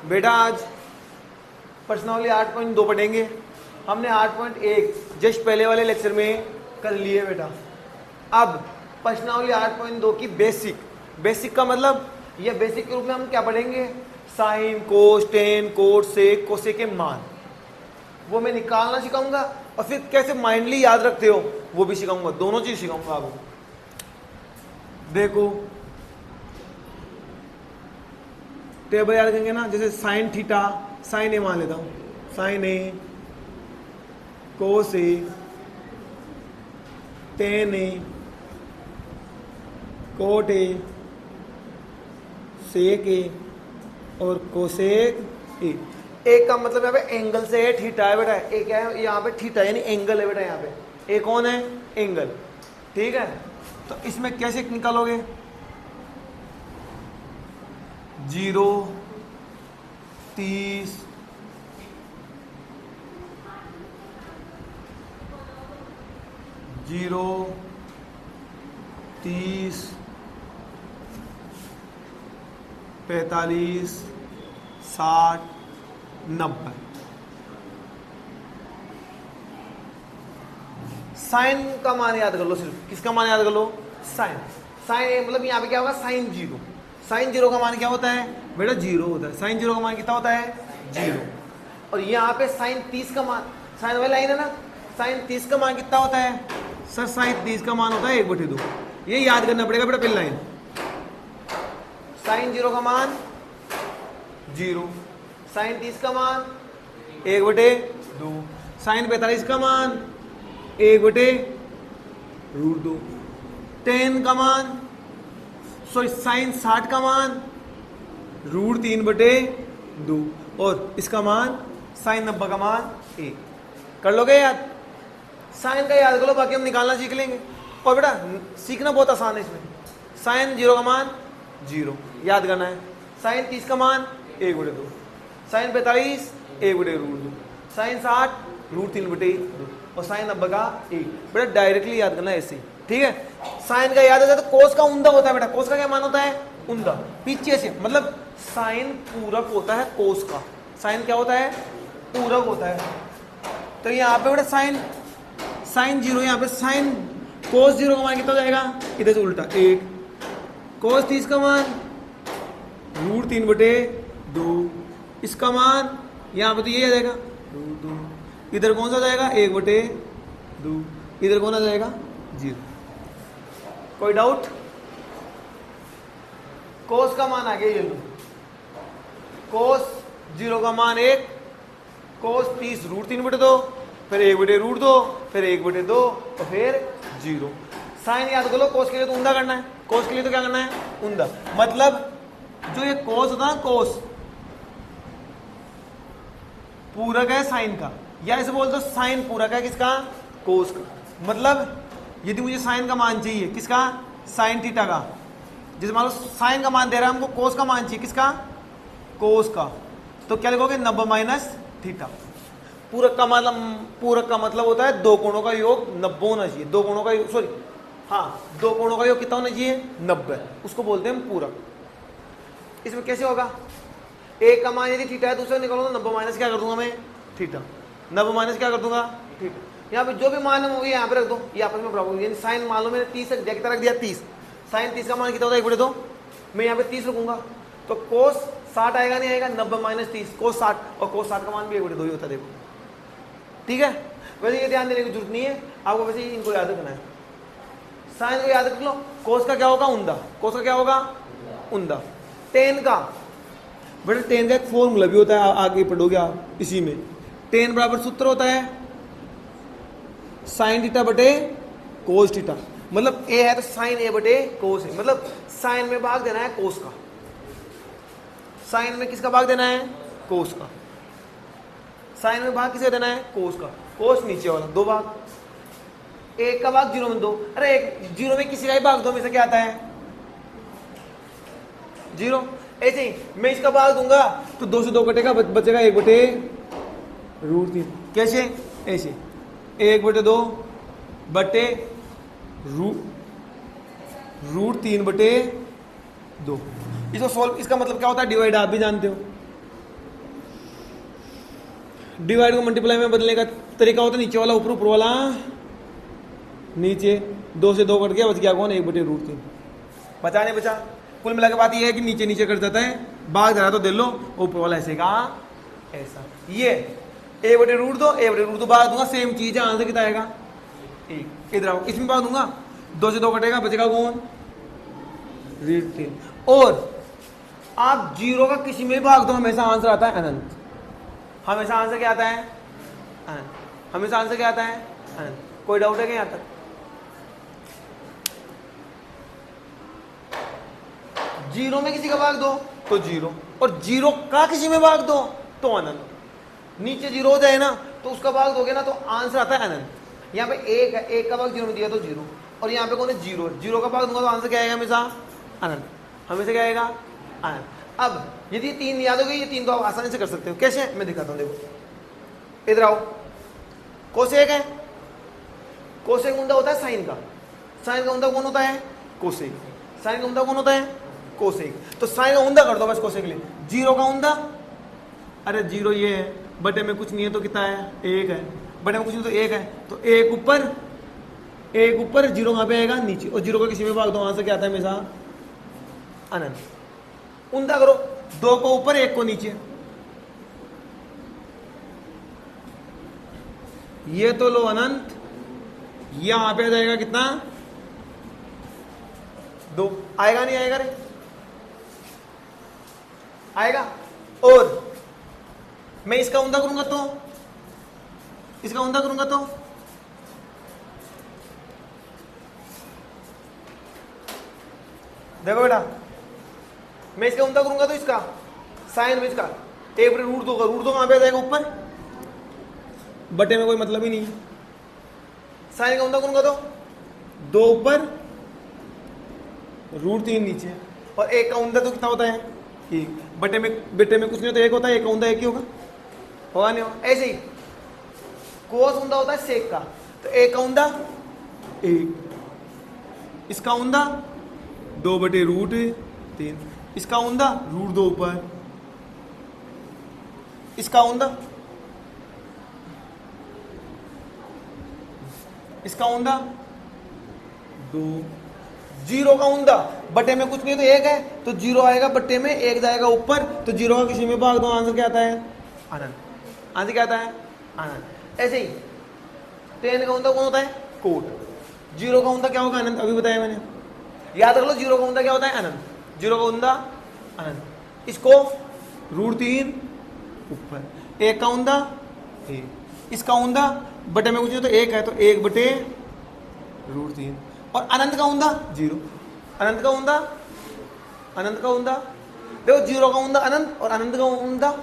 बेटा आज प्रश्नावली 8.2 पढ़ेंगे। हमने 8.1 जस्ट पहले वाले लेक्चर में कर लिए बेटा। अब प्रश्नावली 8.2 की बेसिक का मतलब ये बेसिक के रूप में हम क्या पढ़ेंगे, साइन, कोस, टेन, कोट, सेक, कोसेक के मान वो मैं निकालना सिखाऊंगा और फिर कैसे माइंडली याद रखते हो वो भी सिखाऊंगा। दोनों चीज सिखाऊंगा आपको। देखो टेबल याद करेंगे ना, जैसे साइन थीटा, साइन ए मान लेता हूं, sine A, cos A, tan A, cot A, sec A और कोसेक ए। एक का मतलब यहाँ पे एंगल से है, थीटा है बेटा। एक क्या है यहाँ पे, थीटा यानी एंगल है बेटा। यहाँ पे एक कौन है, एंगल। ठीक है, तो इसमें कैसे निकालोगे, 0, 30, 0, 30, 45, 60, 90। साइन का मान याद कर लो, सिर्फ किसका मान याद कर लो, साइन। साइन मतलब यहाँ पे क्या होगा, साइन 0। साइन 0 का मान क्या होता है बेटा, 0 होता है। साइन 0 का मान कितना होता है, 0। और यहाँ पे साइन 30 का मान, साइन वाली लाइन है ना, साइन 30 का मान कितना होता है सर, साइन 30 का मान होता है 1/2। ये याद करना पड़ेगा बेटा पहली लाइन। साइन 0 का मान 0, साइन 30 का मान 1/2, साइन 45 का मान 1/√2, टेन का मान साइन 60 का मान √3/2 और इसका मान साइन 90 का मान 1। कर लोगे याद, साइन का याद कर लो, बाकी हम निकालना सीख लेंगे। और बेटा सीखना बहुत आसान है इसमें। साइन 0 का मान 0 याद करना है, साइन 30 का मान 1/2, साइन 45 1/√2, साइन 60 √3/2 और साइन 90 का 1। बेटा डायरेक्टली याद करना है ऐसे, ठीक है। साइन का याद हो जाए तो कोस का उंधा होता है बेटा। कोस का क्या मान होता है, उंधा, पीछे से, मतलब साइन पूरक होता है कोस का। साइन क्या होता है, पूरक होता है। तो यहाँ पे बेटा साइन 0, यहाँ पे साइन कोस 0 का मान कितना हो जाएगा, इधर से उल्टा 1, कोस 30 का मान √3/2, इसका मान यहाँ पे तो ये आ जाएगा √2, इधर कौन सा जाएगा 1/2, इधर कौन आ जाएगा 0। कोई डाउट, कोस का मान आ गया, ये लो, कोस 0 का मान 1, कोस 30 √3/2, फिर 1/√2, फिर 1/2 और फिर 0। साइन याद कर लो, कोस के लिए तो ऊंधा करना है, कोस के लिए तो क्या करना है, ऊंधा। मतलब जो ये कोस होता है ना, कोस पूरक है साइन का, या इसे बोल दो साइन पूरक है किसका, कोस का। मतलब यदि मुझे साइन का मान चाहिए, किसका, साइन थीटा का, जैसे मान लो साइन का मान दे रहा है हमको, कोस का मान चाहिए किसका, कोस का, तो क्या लिखोगे 90 - थीटा। पूरक का मतलब होता है दो कोणों का योग 90 होना चाहिए। दो कोणों का योग, सॉरी हाँ, दो कोणों का योग कितना होना चाहिए, 90, उसको बोलते हैं हम पूरक। इसमें कैसे होगा, एक का मान यदि थीटा है, दूसरा निकालो तो 90 - क्या कर दूंगा मैं, थीटा। 90 - क्या कर दूंगा, थीटा। यहाँ पे जो भी मान है वो यहाँ पे रख दो, ये आपस में बराबर। यानी साइन मान लो मैंने 30 रख दिया 30, साइन 30 का मान कितना होता है 1/2, मैं यहाँ पे 30 रखूंगा तो कोस 60 आएगा, नहीं आएगा, 90 - 30 कोस 60, और कोस 60 का मान भी 1/2 ही होता है, देखो। ठीक है, वैसे ये ध्यान देने की जरूरत नहीं है आपको, वैसे इनको याद रखना है। साइन को याद रख लो, कोस का क्या होगा, ऊंधा, कोस का क्या होगा, ऊंधा। टेन का बेटा, टेन का एक फॉर्मूला भी होता है, आगे पढ़ोगे आप इसी में। टेन बराबर सूत्र होता है साइन थीटा बटे कोस थीटा। मतलब ए है तो साइन ए बटे कोस है, मतलब साइन में भाग देना है कोस का। साइन में किसका भाग देना है, कोस का। साइन में भाग किसे देना है, कोस का। कोस नीचे वाला, दो भाग, एक का भाग 0 में दो। अरे एक 0 में किसी का ही भाग दो, में से क्या आता है 0। ऐसे ही मैं इसका भाग दूंगा तो 2 से 2 कटेगा, बचेगा 1/√3। कैसे, ऐसे 1/2 बटे √3/2। इसको सोल्व, इसका मतलब क्या होता है, डिवाइड, आप भी जानते हो। डिवाइड को मल्टीप्लाई में बदलने का तरीका होता है नीचे वाला ऊपर, ऊपर वाला नीचे। 2 से 2 कट गया, बच गया कौन, 1/√3। बचा नहीं बचा? कुल मिला के बात ये है कि नीचे नीचे कट जाता है, भाग जरा तो दे लो, ऊपर वाला ऐसे का ऐसा। ये 1/√2 1/√2 भाग दूंगा, सेम चीज है, आंसर कितना आएगा 1। इधर आओ, इसमें भाग दूंगा, 2 से 2 कटेगा, बचेगा कौन, √3। और आप 0 का किसी में भी भाग दो, हमेशा आंसर आता है अनंत। हमेशा आंसर क्या आता है, अनंत। हमेशा आंसर क्या आता है, अनंत। कोई डाउट है क्या यहाँ तक? जीरो में किसी का भाग दो तो 0, और 0 का किसी में भाग दो तो अनंत। नीचे 0 हो जाए ना तो उसका भाग दोगे ना तो आंसर आता है अनंत। यहाँ पे 1 है, 1 का भाग 0 में दिया तो 0, और यहाँ पे कौन है 0, 0 का भाग दूंगा तो आंसर क्या आएगा हमेशा अनंत। हमेशा क्या आएगा अनंत। अब यदि 3 याद हो गई, ये 3 तो आप आसानी से कर सकते हो। कैसे, मैं दिखाता हूँ, देखो इधर आओ। कोसेक है, कोसेक उंदा होता है साइन का, साइन का उंदा कौन होता है, कोसेक। साइन का उंदा कौन होता है, कोसेक। तो साइन का उंदा कर दो बस कोसेक के लिए। 0 का उंदा, अरे 0 ये है, बटे में कुछ नहीं है तो कितना है, 1 है, बटे में कुछ नहीं तो 1 है, तो 1 ऊपर 0 कहाँ पे आएगा, नीचे, और 0 का किसी में भाग दो, आंसर क्या आता है हमेशा अनंत। उंदा करो, 2 को ऊपर 1 को नीचे, ये तो लो अनंत, यहां पे आ जाएगा कितना 2। आएगा नहीं आएगा रे, आएगा। और मैं इसका उंदा करूंगा तो, इसका उंदा करूंगा तो देखो बेटा, मैं इसका उंदा करूंगा तो इसका साइन में इसका 1/√2 का √2 कहां पे आ जाएगा, ऊपर, बटे में कोई मतलब ही नहीं। साइन का उंदा करूंगा तो 2 ऊपर √3 नीचे, और 1 का उंदा तो कितना होता है 1, बटे में कुछ नहीं होता, 1 होता है, 1 का उंदा 1 ही होगा, होगा नहीं होगा। ऐसे ही कोस उंदा होता है सेक का, तो 1 का उंदा 1, इसका उंदा 2/√3, इसका उंदा √2 ऊपर, इसका उंदा, इसका उंदा 2। 0 का उंदा, बटे में कुछ नहीं तो 1 है, तो 0 आएगा बटे में, 1 जाएगा ऊपर, तो 0 का किसी में भाग दो, आंसर क्या आता है अनंत। आंसर क्या आता है अनंत। ऐसे ही 10 का उंदा कौन होता है, कोट। 0 का उंदा क्या होगा, अनंत, अभी बताया मैंने, याद रख लो। 0 का उंदा क्या होता है अनंत, 0 का उंदा अनंत। इसको √3 ऊपर, 1 का उंदा 1, इसका उंदा बटे में कुछ नहीं तो 1 है, तो 1/√3, और अनंत का उंदा 0। अनंत का उंदा, अनंत का उंदा देखो, 0 का उंदा अनंत और अनंत का उंदा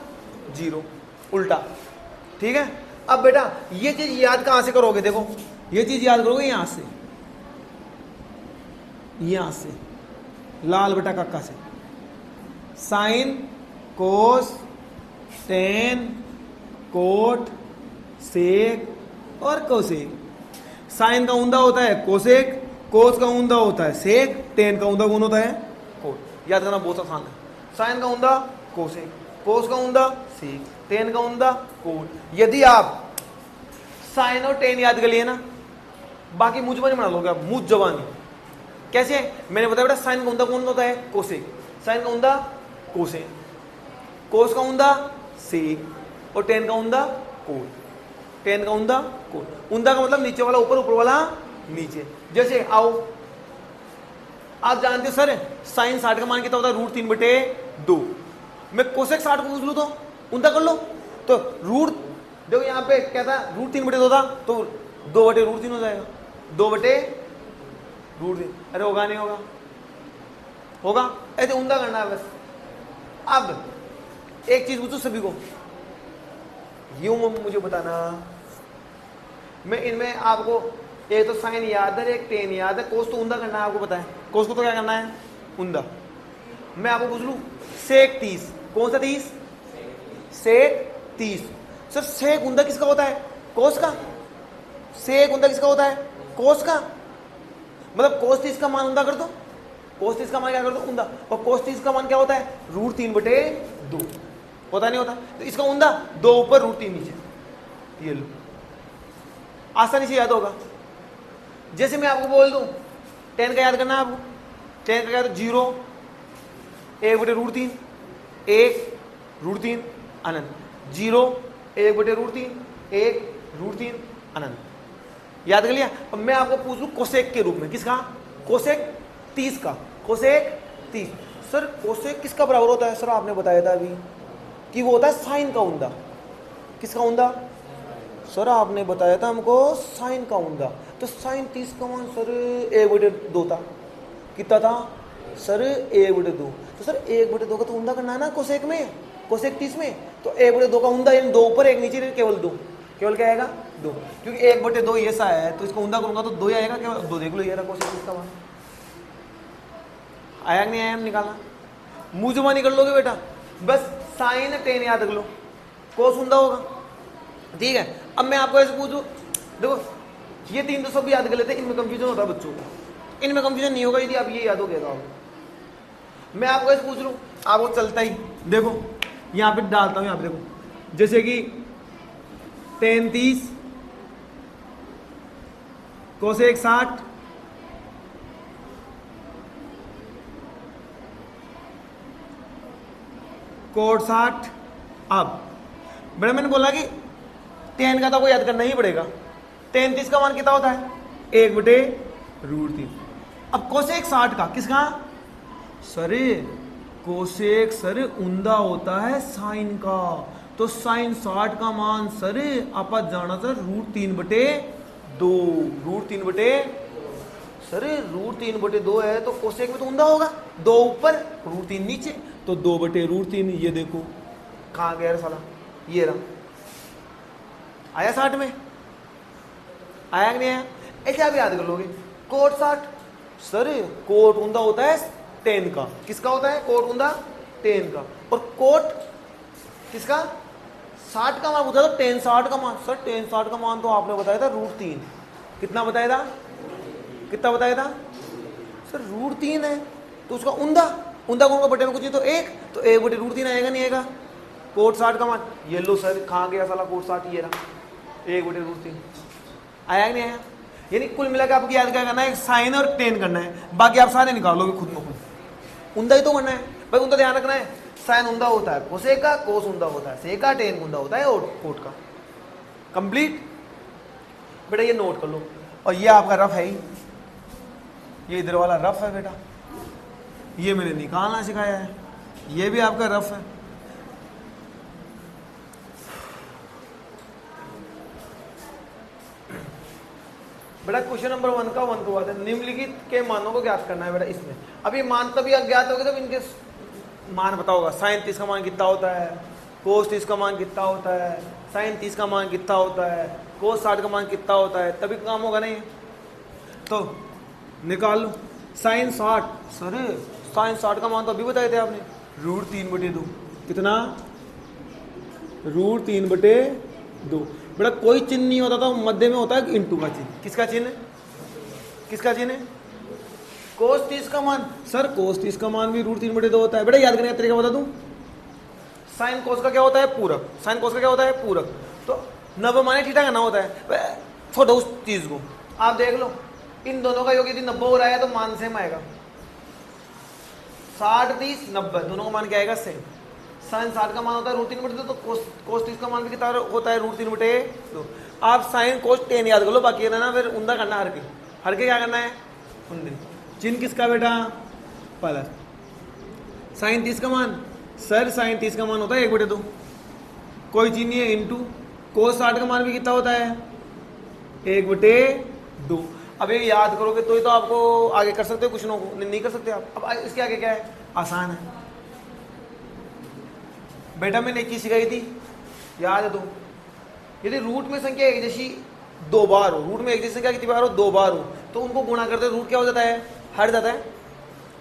0, उल्टा। ठीक है। अब बेटा ये चीज याद कहां से करोगे, देखो ये चीज याद करोगे यहां से, यहां से लाल बटा कक्का से, sine cos tan cot sec और कोसेक। साइन का उंदा होता है कोसेक, कोस का उंदा होता है सेक, टेन का उंदा कौन होता है कोट। याद करना बहुत आसान है। साइन का उंदा कोसेक, कोस का उंदा सेक, टेन का उंदा कोट। यदि आप साइन और टेन याद कर लिए ना, बाकी मुझ पर नहीं बना लोगे आप, मुझ जवानी। कैसे, मैंने बताया बेटा साइन का उंदा कौन होता है कोसेक, साइन का उंदा कोसेक, कोस का उंदा सेक, और टेन का उंदा कोट। टेन का उंदा कोट, उंदा का मतलब नीचे वाला ऊपर, ऊपर वाला नीचे। जैसे आओ, आप जानते हो सर साइन 60 का मान कितना होता है, √3/2। मैं कोसेक 60 को पूछ लूं तो उंदा कर लो, तो रूट देखो यहाँ पे क्या था, √3/2 था, तो 2/√3 हो जाएगा, 2/√3। अरे होगा नहीं होगा, होगा, ऐसे उंदा करना है बस। अब एक चीज पूछो सभी को, यूं मुझे बताना, मैं इनमें आपको एक तो साइन याद है, एक टेन याद है, कोस तो उंदा करना है, आपको पता है कोस को तो क्या करना है उंदा। मैं आपको पूछ लूं सेक 30, कौन सा 30, सेक 30। सर सेक उंदा किसका होता है, कोस का। सेक उंदा किसका होता है, कोस का। मतलब कोस 30 का मान उंदा कर दो, कोस 30 का मान क्या कर दो उंदा, और कोस 30 का मान क्या होता है √3/2। होता नहीं होता? तो इसका उंदा 2 ऊपर √3 नीचे, ये लो, आसानी से याद होगा। जैसे मैं आपको बोल दूं 10 का याद करना है आपको, 10 का याद 0 1/√3, 1 √3 अनंत, 0 1/√3, 1 √3 अनंत, याद कर लिया। अब मैं आपको पूछ लूं कोसेक के रूप में, किसका? कोसेक 30 का, कोसेक 30। सर कोसेक किसका बराबर होता है? सर आपने बताया था अभी कि वो होता है साइन का उंदा। किसका उंदा? सर आपने बताया था हमको साइन का उंदा। तो साइन 30 का मान सर 1/2 था, कितना था सर? 1/2। तो सर 1/2 का तो उंदा करना है ना कोसेक में, कोसेक 30 में। तो 1/2 का उंदा, यानी 2 ऊपर 1 नीचे, केवल 2, केवल क्या आएगा? 2, क्योंकि 1/2 ये ऐसा है, तो इसको उंदा करूंगा तो 2 ही आएगा, केवल 2। देख लो ये रहा कोसेक 30 का मान, आया नहीं आया? निकालना मुंह जुबानी कर लोगे बेटा, बस साइन 10 याद रख लो, कोस उंदा होगा, ठीक है। अब मैं आपको ऐसे पूछूं, देखो ये 3 तो सब याद कर लेते हैं, इनमें कंफ्यूजन होता है बच्चों को, इनमें कंफ्यूजन नहीं होगा यदि आप ये याद हो गया। मैं आपको ऐसे पूछ लूं, आपको चलता ही, देखो यहाँ पे डालता हूं, यहाँ पे देखो, जैसे कि 10 30 कोसेक 60 कोड 60। अब बड़े मैंने बोला कि 10 का तो आपको याद करना ही पड़ेगा। 10 30 का मान कितना होता है? 1/√3। अब कोसेक 60 का, किसका? सर कोसेक सर उंदा होता है साइन का, तो साइन 60 का मान सर आप जाना सर √3/2, √3/, सर √3/2 है तो कोसेक में तो उंदा होगा, 2 ऊपर √3 नीचे, तो 2/√3। ये देखो कहाँ गया साला, ये रहा, आया 60 में, आया कि नहीं आया? ऐसे आप याद कर लोगे। कोट 60, सर कोट उंदा होता है 10 का, किसका होता है? कोट उंदा 10 का। और कोट किसका? 60 का मान पूछा तो 10 60 का मान, सर 10 60 का मान तो आपने बताया था √3, कितना बताया था? कितना बताया था? सर √3 है, तो उसका उंदा, उंदा कौन का बटे में कुछ नहीं, तो 1, तो 1/√3 आएगा, नहीं आएगा? कोट 60 का मान, ये लो सर कहाँ गया साला कोट 60, ये रहा 1/√3, आया कि नहीं आया? यानी कुल मिला के आपको याद क्या करना है? साइन और 10 करना है, बाकी आप सारे निकालोगे खुद में खुद, उंदा ही तो करना है भाई, उंदा ध्यान रखना है। साइन उंदा होता है कोसेक का, कोस उंदा होता है सेक का, 10 उंदा होता है और कोट का। कंप्लीट बेटा, ये नोट कर लो। और ये आपका रफ है ही, ये इधर वाला रफ है बेटा, ये मैंने निकालना सिखाया है, ये भी आपका रफ है। बेटा क्वेश्चन नंबर 1 का 1 को बात है, निम्नलिखित के मानों को ज्ञात करना है बेटा इसमें। अब ये मान तभी अज्ञात होगा जब इनके मान पता होगा। साइन 30 का मान कितना होता है, कोस 30 का मान कितना होता है, साइन 30 का मान कितना होता है, कोस 60 का मान कितना होता है, तभी काम होगा नहीं। तो निकाल लो साइन 60, सर साइन 60 का मान तो अभी बताए थे आपने, √3/2, कितना? √3/2। बेटा कोई चिन्ह नहीं होता था, मध्य में होता है इंटू का चिन्ह। किसका चिन्ह? किसका चिन्ह? कोस 30 का मान, सर कोस 30 का मान भी √3/2 होता है। बेटा याद करने का तरीका बता दूं, साइन कोस का क्या होता है? पूरक। साइन कोस का क्या होता है? पूरक। तो 90 माने थीटा का ना होता है, छोड़ो उस चीज को, आप देख लो इन दोनों का योग यदि 90 हो रहा है तो मान सेम आएगा, 60 30 90 दोनों का मान क्या आएगा? सेम। साइन 60 का मान होता है √3/2, तो कोस 30 का मान भी कितना होता है? √3/2। आप साइन कोस 10 याद कर लो, बाकी रहना फिर उंदा करना, हर के क्या करना है? उंदे। चिन्ह किसका बेटा? प्लस। साइन 30 का मान, सर साइन 30 का मान होता है 1/2, कोई चिन्ह नहीं है, इंटू। कोस 60 का मान भी कितना होता है? 1/2। अब ये याद करोगे तो ही तो आपको आगे कर सकते हो क्वेश्चनों को, नहीं कर सकते आप। अब इसके आगे क्या है? आसान है बेटा, मैंने एक चीज सिखाई थी, याद है तो, यदि रूट में संख्या एक जैसी 2 बार हो, रूट में एक जैसी संख्या कितनी बार हो? 2 बार हो, तो उनको गुणा करते रूट क्या हो जाता है? हट जाता है।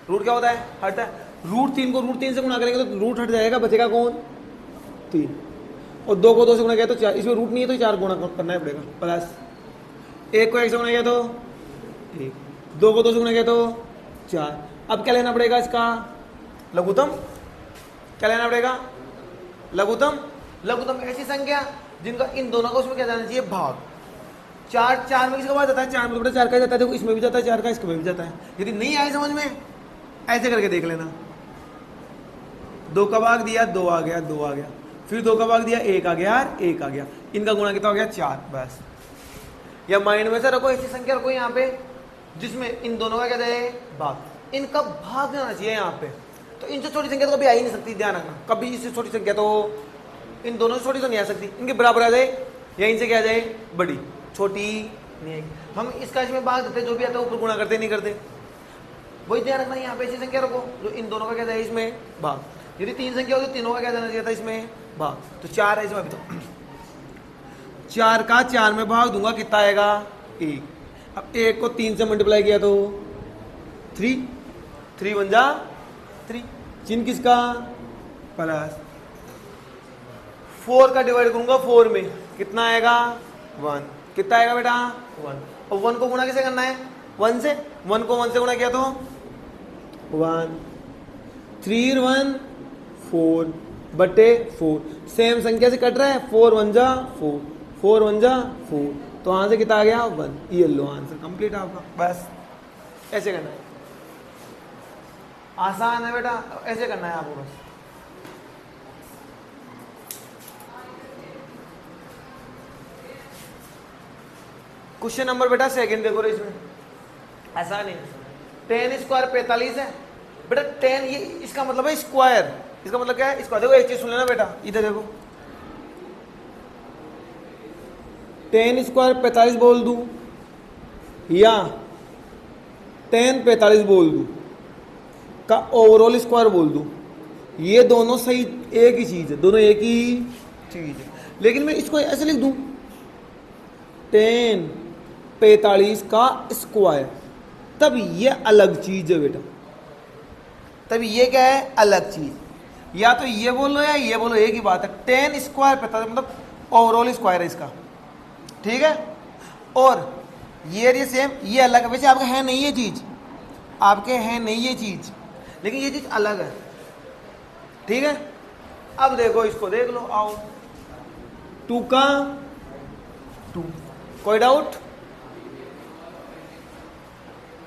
रूट क्या होता है? हटता है। √3 को √3 से गुणा करेंगे तो रूट हट जाएगा, बचेगा कौन? 3। और 2 को 2 से गुणा किया तो 4, इसमें रूट नहीं है तो 4 गुणा करना ही पड़ेगा, प्लस 1 को 1 से गुणा किया तो 1, 2 को 2 से गुणा किया तो 4। अब क्या लेना पड़ेगा? इसका लघुत्तम क्या लेना पड़ेगा? लघुत्तम, लघुत्तम ऐसी संख्या जिनका इन दोनों का उसमें क्या जाना चाहिए, भाग। चार, चार में किसका भाग जाता है, चार में तो बेटा चार का जाता है, देखो इसमें भी जाता है चार का, इसमें भी जाता है। यदि नहीं आए समझ में, ऐसे करके देख लेना। 2 का भाग दिया 2 आ गया, 2 आ गया, फिर 2 का भाग दिया 1 आ गया, 1 आ गया, इनका गुणा कितना हो गया, 4, बस। या माइंड में से रखो ऐसी संख्या रखो यहाँ पे जिसमें इन दोनों का क्या जाए, भाग, इनका भाग जाना चाहिए यहाँ पे। तो इनसे छोटी संख्या तो कभी आ ही नहीं सकती, ध्यान रखना, कभी इससे छोटी संख्या तो इन दोनों से छोटी तो नहीं आ सकती, इनके बराबर आ जाए या इनसे क्या आ जाए, बड़ी, छोटी नहीं आएगी। हम इसका इसमें भाग देते, जो भी आता है ऊपर गुणा करते नहीं करते, वही ध्यान रखना। यहाँ पे ऐसी संख्या रखो जो इन दोनों का क्या जाए इसमें भाग, यदि 3 संख्या हो तो तीनों का क्या जाना चाहिए था इसमें भाग, तो 4 है इसमें अभी तो 4 का 4 में भाग दूंगा, कितना आएगा, 1। अब 1 को 3 से मल्टीप्लाई किया तो 3, 3 बन जा 3, चिन्ह किसका, प्लस। 4 का डिवाइड करूंगा 4 में, कितना आएगा, 1, कितना आएगा बेटा, 1। और 1 को गुणा कैसे करना है, 1 से, 1 को 1 से गुणा किया तो 1, 3 1 4 बटे 4, सेम संख्या से कट रहा है, 4 1 जा 4, 4 1 जा 4, तो आंसर कितना आ गया, 1। ये लो आंसर कंप्लीट आपका, बस ऐसे करना है, आसान है बेटा, ऐसे करना है आपको बस। क्वेश्चन नंबर बेटा सेकंड देखो रे, इसमें ऐसा नहीं, 10 स्क्वायर 45 है बेटा, 10 ये इसका मतलब है स्क्वायर, इसका मतलब क्या है, स्क्वायर। देखो एक चीज सुन लेना बेटा, इधर देखो, 10 स्क्वायर 45 बोल दूं या 10 45 बोल दूं का ओवरऑल स्क्वायर बोल दूं, ये दोनों सही एक ही चीज है, दोनों एक ही चीज है। लेकिन मैं इसको ऐसे लिख दूं 10 45 का स्क्वायर, तब ये अलग चीज है बेटा, तब ये क्या है, अलग चीज। या तो ये बोलो या ये बोलो, एक ही बात है। 10 स्क्वायर 45 मतलब ओवरऑल स्क्वायर है इसका, ठीक है। और ये सेम, ये अलग है। वैसे आपका है नहीं ये चीज, आपके है नहीं ये चीज, लेकिन ये चीज अलग है, ठीक है। अब देखो इसको देख लो, आओ 2 का 2, कोई डाउट।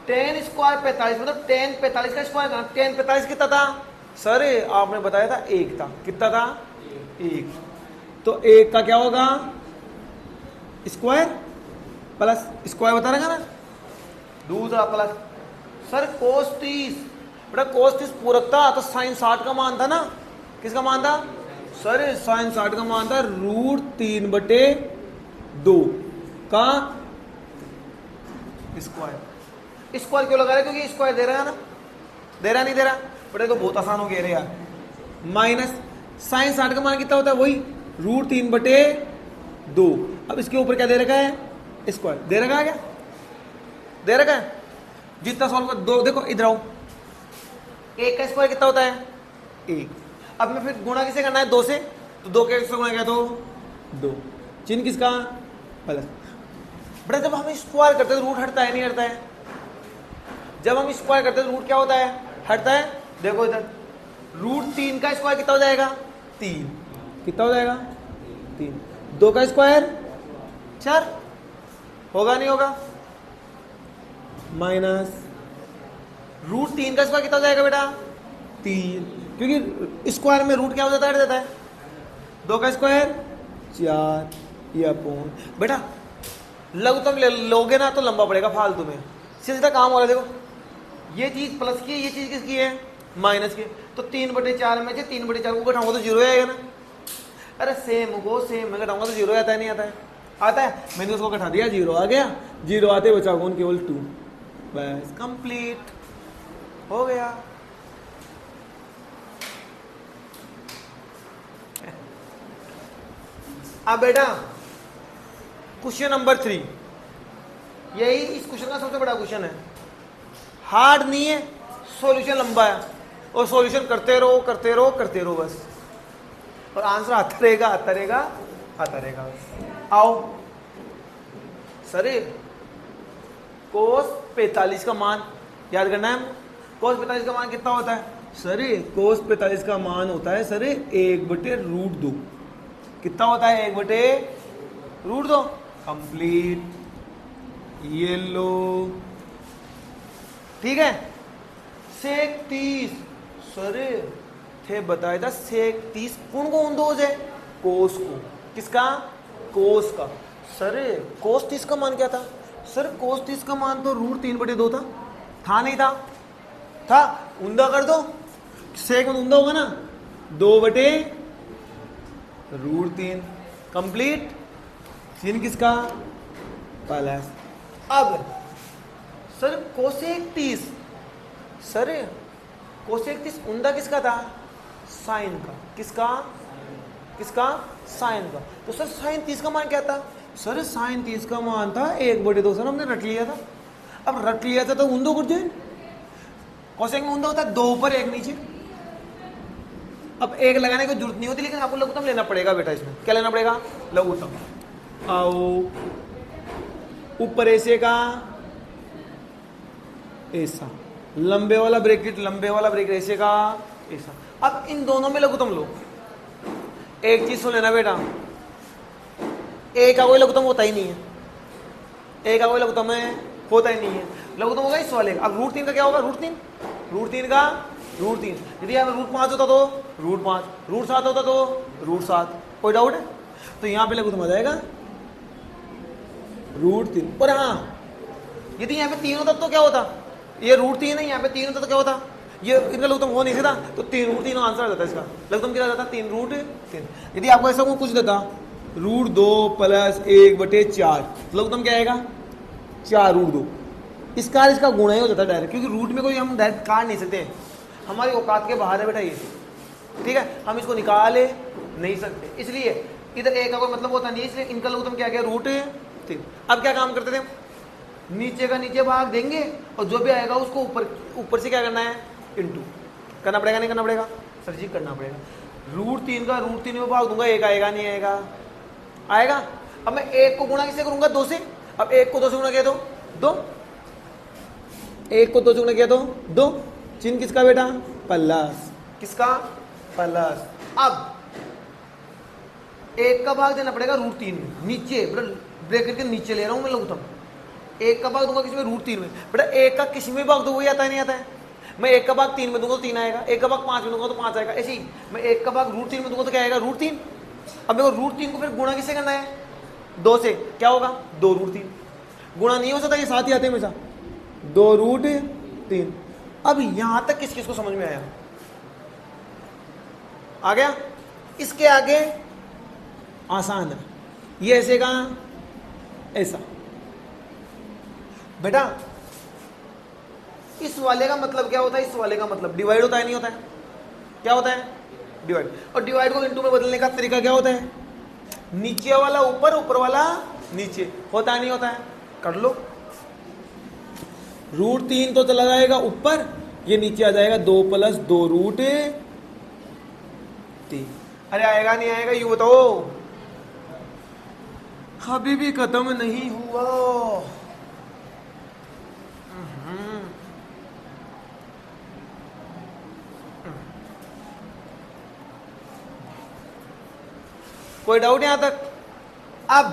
10 स्क्वायर 45 मतलब 10 45 का स्क्वायर करना, 10 45 कितना था सर, आपने बताया था 1 था, कितना था 1, तो 1 का क्या होगा स्क्वायर प्लस स्क्वायर बता रहा ना, दूसरा प्लस। सर कोस 30 बेटा, कोस 30 पूरक था तो साइन 60 का मान था ना, किसका मान था सर, साइन 60 का मान था √3/2 का स्क्वायर। स्क्वायर क्यों लगा रहे, क्योंकि स्क्वायर दे रहा है ना, दे रहा नहीं दे रहा बेटा, तो बहुत आसान हो गया रे यार। माइनस साइन 60 का मान कितना होता है, वही √3/2। अब इसके ऊपर क्या दे रखा है, स्क्वायर दे रखा है, क्या दे रखा है, जितना सॉल्व कर दो। देखो इधर आओ, 1 का स्क्वायर कितना होता है 1। अब मैं फिर गुणा किसे करना है 2 से, तो 2 के से गुणा किया तो 2, चिन्ह किसका प्लस। बेटा जब हम स्क्वायर करते हैं तो रूट हटता है नहीं हटता है, जब हम स्क्वायर करते हैं तो रूट क्या होता है, हटता है। देखो इधर √3 का स्क्वायर कितना हो जाएगा 3, कितना हो जाएगा 3, 2 का स्क्वायर 4, होगा नहीं होगा, माइनस √3 का स्क्वायर कितना हो जाएगा बेटा 3, क्योंकि स्क्वायर में रूट क्या हो जाता है, हट जाता है। 2 का स्क्वायर 4, ये अपॉन। बेटा लघुत्तम ले लोगे ना तो लंबा पड़ेगा फालतू में, सीधा काम हो रहा है। देखो ये चीज प्लस की है, ये चीज किसकी है माइनस की, तो 3/4 में से 3/4 को घटाऊंगा तो 0 आएगा ना। अरे सेम को सेम में घटाऊंगा तो 0 आता है नहीं आता है, आता है। मैंने उसको घटा दिया, 0 आ गया, 0 आते बचा कौन, केवल 2, बस कंप्लीट हो गया। अब बेटा क्वेश्चन नंबर 3, यही इस क्वेश्चन का सबसे बड़ा क्वेश्चन है, हार्ड नहीं है, सॉल्यूशन लंबा है, और सॉल्यूशन करते रहो करते रहो करते रहो बस, और आंसर आता रहेगा आता रहेगा आता रहेगा बस। आओ सर, कोस 45 का मान याद करना है। कोस 45 का मान कितना होता है, सर कोस 45 का मान होता है सर 1/√2। कितना होता है 1/√2? कंप्लीट। ये लो, ठीक है। सेक 30 सर थे बताया था, सेक 30 कौन को ऊंधो हो जाए? कोस को। किसका? कोस का। सर कोस 30 का मान क्या था? सर कोस 30 का मान तो √3/2 था नहीं था? था। ऊंधा कर दो, सेक में ऊंधा होगा ना, 2/√3 कंप्लीट। चिन्ह किसका? प्लस। अब सर कोसेक 30, सर कोसेक 30 ऊंधा किसका था? साइन का। किसका? किसका? साइन का। तो सर साइन 30 का मान क्या था? सर साइन 30 का मान था 1/2। सर हमने रट लिया था। अब रट लिया था तो ऊंधो कर दे। कोसेक में ऊंधा होता है 2 ऊपर 1 नीचे। अब 1 लगाने की जरूरत नहीं होती, लेकिन आपको लघुत्तम लेना पड़ेगा बेटा। इसमें क्या लेना पड़ेगा? लघुत्तम। आओ, ऊपर ऐसे का ऐसा, लंबे वाला ब्रैकेट ऐसे का ऐसा। अब इन दोनों में लघुत्तम लो। एक चीज सुन लेना बेटा, ए का कोई लघुत्तम होता ही नहीं है। ए का कोई लघुत्तम होता ही नहीं है। लघुत्तम होगा इस वाले का। अब √3 का क्या होगा? √3 का √3। यदि यहाँ पे √5 होता तो √5, √7 होता तो √7। कोई डाउट है? तो यहाँ पे लघुत्तम आ जाएगा √3। और हाँ, यदि यहाँ पे 3 होता तो क्या होता? ये √3 है, यहाँ पे 3 होता तो क्या होता? ये इनका लघुत्तम हो नहीं सकता, तो 3√3 आंसर आ जाता है इसका। लघुत्तम क्या जाता? 3√3। यदि आपको ऐसा कुछ देता √2 + 1/4, लघुत्तम क्या आएगा? 4√2। इसका गुणा ही हो जाता है डायरेक्ट, क्योंकि रूट में कोई हम डायरेक्ट काट नहीं सकते, हमारी औकात के बाहर है बेटा ये। ठीक है, हम इसको निकाल नहीं सकते, इसलिए इधर ए का कोई मतलब होता नहीं, इसलिए इनका लघुत्तम क्या गया? √3। अब क्या काम करते थे? नीचे का नीचे भाग देंगे और जो भी आएगा उसको ऊपर से क्या करना है? इंटू करना पड़ेगा। नहीं करना पड़ेगा? सर जी करना पड़ेगा। √3 का √3 में भाग दूंगा, 1 आएगा नहीं आएगा? आएगा। अब मैं 1 को गुणा किससे करूंगा? 2 से। अब 1 को 2 से गुणा किया तो 2, 1 को 2 से गुणा किया तो 2। चिन्ह किसका बेटा? प्लस। किसका? प्लस। अब 1 का भाग देना पड़ेगा √3 में, नीचे ब्रैकेट के नीचे ले रहा हूं मैं लघुत्तम। 1 का भाग दूंगा किसमें? √3 में। बेटा 1 का किसी में भाग दो वही आता है, नहीं आता है? मैं 1 का भाग 3 में दूंगा तो 3 आएगा, 1 का भाग 5 में दूंगा तो 5 आएगा। ऐसे ही मैं 1 का भाग √3 में दूंगा तो क्या आएगा? √3। अब मेरे को √3 को फिर गुणा किससे करना है? 2 से। क्या होगा? 2√3। गुणा नहीं हो सकता, ये साथ ही आते हैं हमेशा। 2√3। अब यहां तक किस किस को समझ में आया? आ गया? इसके आगे आसान है, ये ऐसे का ऐसा। बेटा इस वाले का मतलब क्या होता है? इस वाले का मतलब डिवाइड होता है, नहीं होता है? क्या होता है? डिवाइड। और डिवाइड को इनटू में बदलने का तरीका क्या होता है? नीचे वाला ऊपर, ऊपर वाला नीचे। होता है नहीं होता है? कर लो। √3 तो चला जाएगा ऊपर, ये नीचे आ जाएगा 2 + 2√3। अरे आएगा नहीं आएगा? यू बताओ। अभी भी खत्म नहीं हुआ। कोई डाउट यहां तक? अब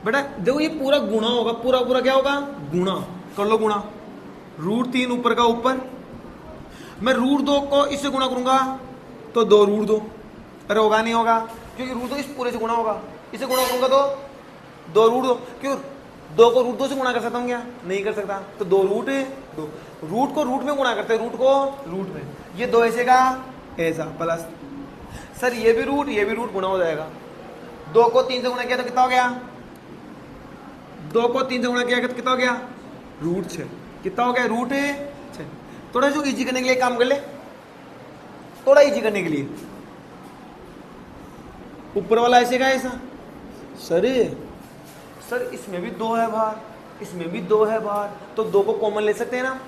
बेटा देखो, ये पूरा गुणा होगा, पूरा क्या होगा? गुणा। कर लो गुणा। √3 ऊपर का ऊपर, मैं √2 को इससे गुणा करूंगा तो 2√2। अरे होगा नहीं होगा? क्योंकि √2 इस पूरे से गुणा होगा, इसे गुणा करूंगा तो 2√2। क्यों? 2 को √2 से गुणा कर सकता हूँ क्या? नहीं कर सकता, तो 2√2। रूट को रूट में गुणा करते हैं, रूट को रूट में। ये 2 ऐसे का ऐसा प्लस। सर ये भी रूट गुणा हो जाएगा। 2 को 3 से गुणा किया तो कितना हो गया? 2 को 3 से गुणा किया तो कितना हो गया? √6। कितना हो गया? √6। थोड़ा जो इजी करने के लिए काम कर ले, थोड़ा इजी करने के लिए। ऊपर वाला ऐसे का ऐसा। सर इसमें भी 2 है बाहर, इसमें भी 2 है बाहर, तो 2 को कॉमन ले सकते हैं ना?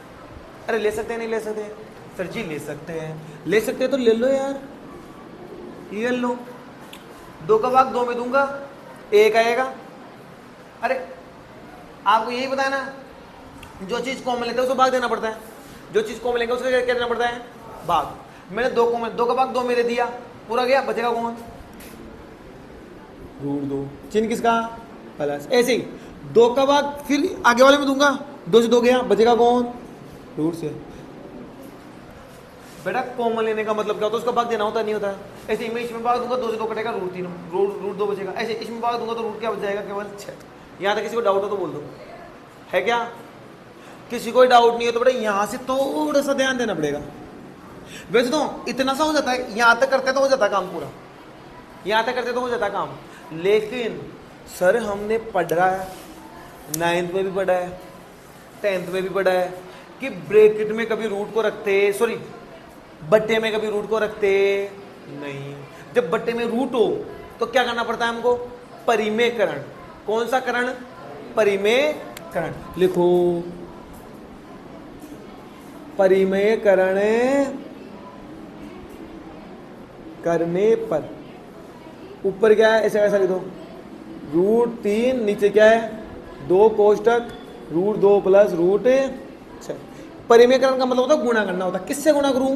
अरे ले सकते हैं, नहीं ले सकते? सर जी ले सकते हैं। ले सकते हैं तो ले लो यार, ये लो। 2 का भाग 2 में दूंगा, 1 आएगा। अरे आपको यही पता है ना, जो चीज कॉमन लेते हैं उसको भाग देना पड़ता है, जो चीज कॉमन लेंगे उसको क्या देना पड़ता है, भाग। मैंने 2 कॉमन, 2 का भाग 2 में दे दिया, पूरा गया, बचेगा कौन, √2, चिन्ह किसका, प्लस। ऐसे ही 2 का भाग फिर आगे वाले में दूंगा, 2 से 2 गया, बचेगा कौन, रूट से। बेटा कॉमन लेने का मतलब क्या होता है, उसका भाग देना होता नहीं होता। ऐसे मैं इसमें भाग दूंगा, 2 से 2 कटेगा, √3, √2 बचेगा। ऐसे इसमें भाग दूंगा तो रूट क्या बच जाएगा, केवल 6। यहाँ तक किसी को डाउट हो तो बोल दो, है क्या, किसी को डाउट नहीं है तो बेटा यहाँ से थोड़ा सा ध्यान देना पड़ेगा। वैसे तो इतना सा हो जाता है, यहाँ तक करते तो हो जाता काम पूरा, यहाँ तक करते तो हो जाता काम। लेकिन सर हमने पढ़ा है, 9th में भी पढ़ा है, 10th में भी पढ़ा है कि ब्रैकेट में कभी रूट को रखते, सॉरी बट्टे में कभी रूट को रखते नहीं। जब बट्टे में रूट हो तो क्या करना पड़ता है हमको, परिमेयकरण। कौन सा करण, परिमेयकरण। लिखो परिमेयकरण करने पर ऊपर क्या है, ऐसा ऐसा लिखो, √3, नीचे क्या है, 2 कोष्टक, √2 प्लस √6। परिमेयकरण का मतलब होता है गुणा करना होता है। किससे गुणा करूं,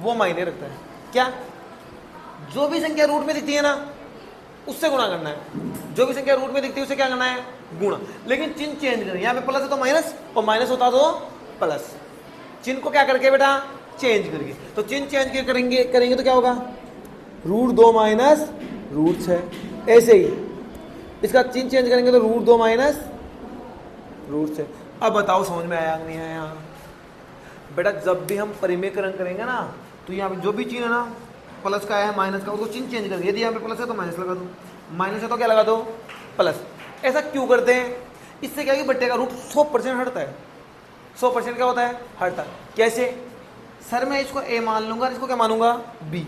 वो मायने रखता है। क्या, जो भी संख्या रूट में दिखती है ना उससे गुणा करना है, जो भी संख्या रूट में दिखती है उससे क्या करना है, गुणा। लेकिन चिन्ह चेंज करें, यहाँ पे प्लस है तो माइनस, और माइनस होता तो प्लस। चिन्ह को क्या करके बेटा, चेंज करके। तो चिन्ह चेंज करेंगे तो क्या होगा, √2 माइनस √6। ऐसे ही इसका चिन्ह चेंज करेंगे तो √2 माइनस √6। अब बताओ समझ में आया नहीं आया। बेटा जब भी हम परिमेयकरण करेंगे ना तो यहाँ पे जो भी चिन्ह है ना, प्लस का है माइनस का, उसको चिन्ह चेंज करेंगे। यदि यहाँ पे प्लस है तो माइनस लगा दो, माइनस है तो क्या लगा दो, प्लस। ऐसा क्यों करते हैं, इससे क्या है कि बट्टे का रूट 100% हटता है। 100% क्या होता है, हटता है। कैसे, सर मैं इसको a मान लूंगा, इसको क्या मानूंगा, b।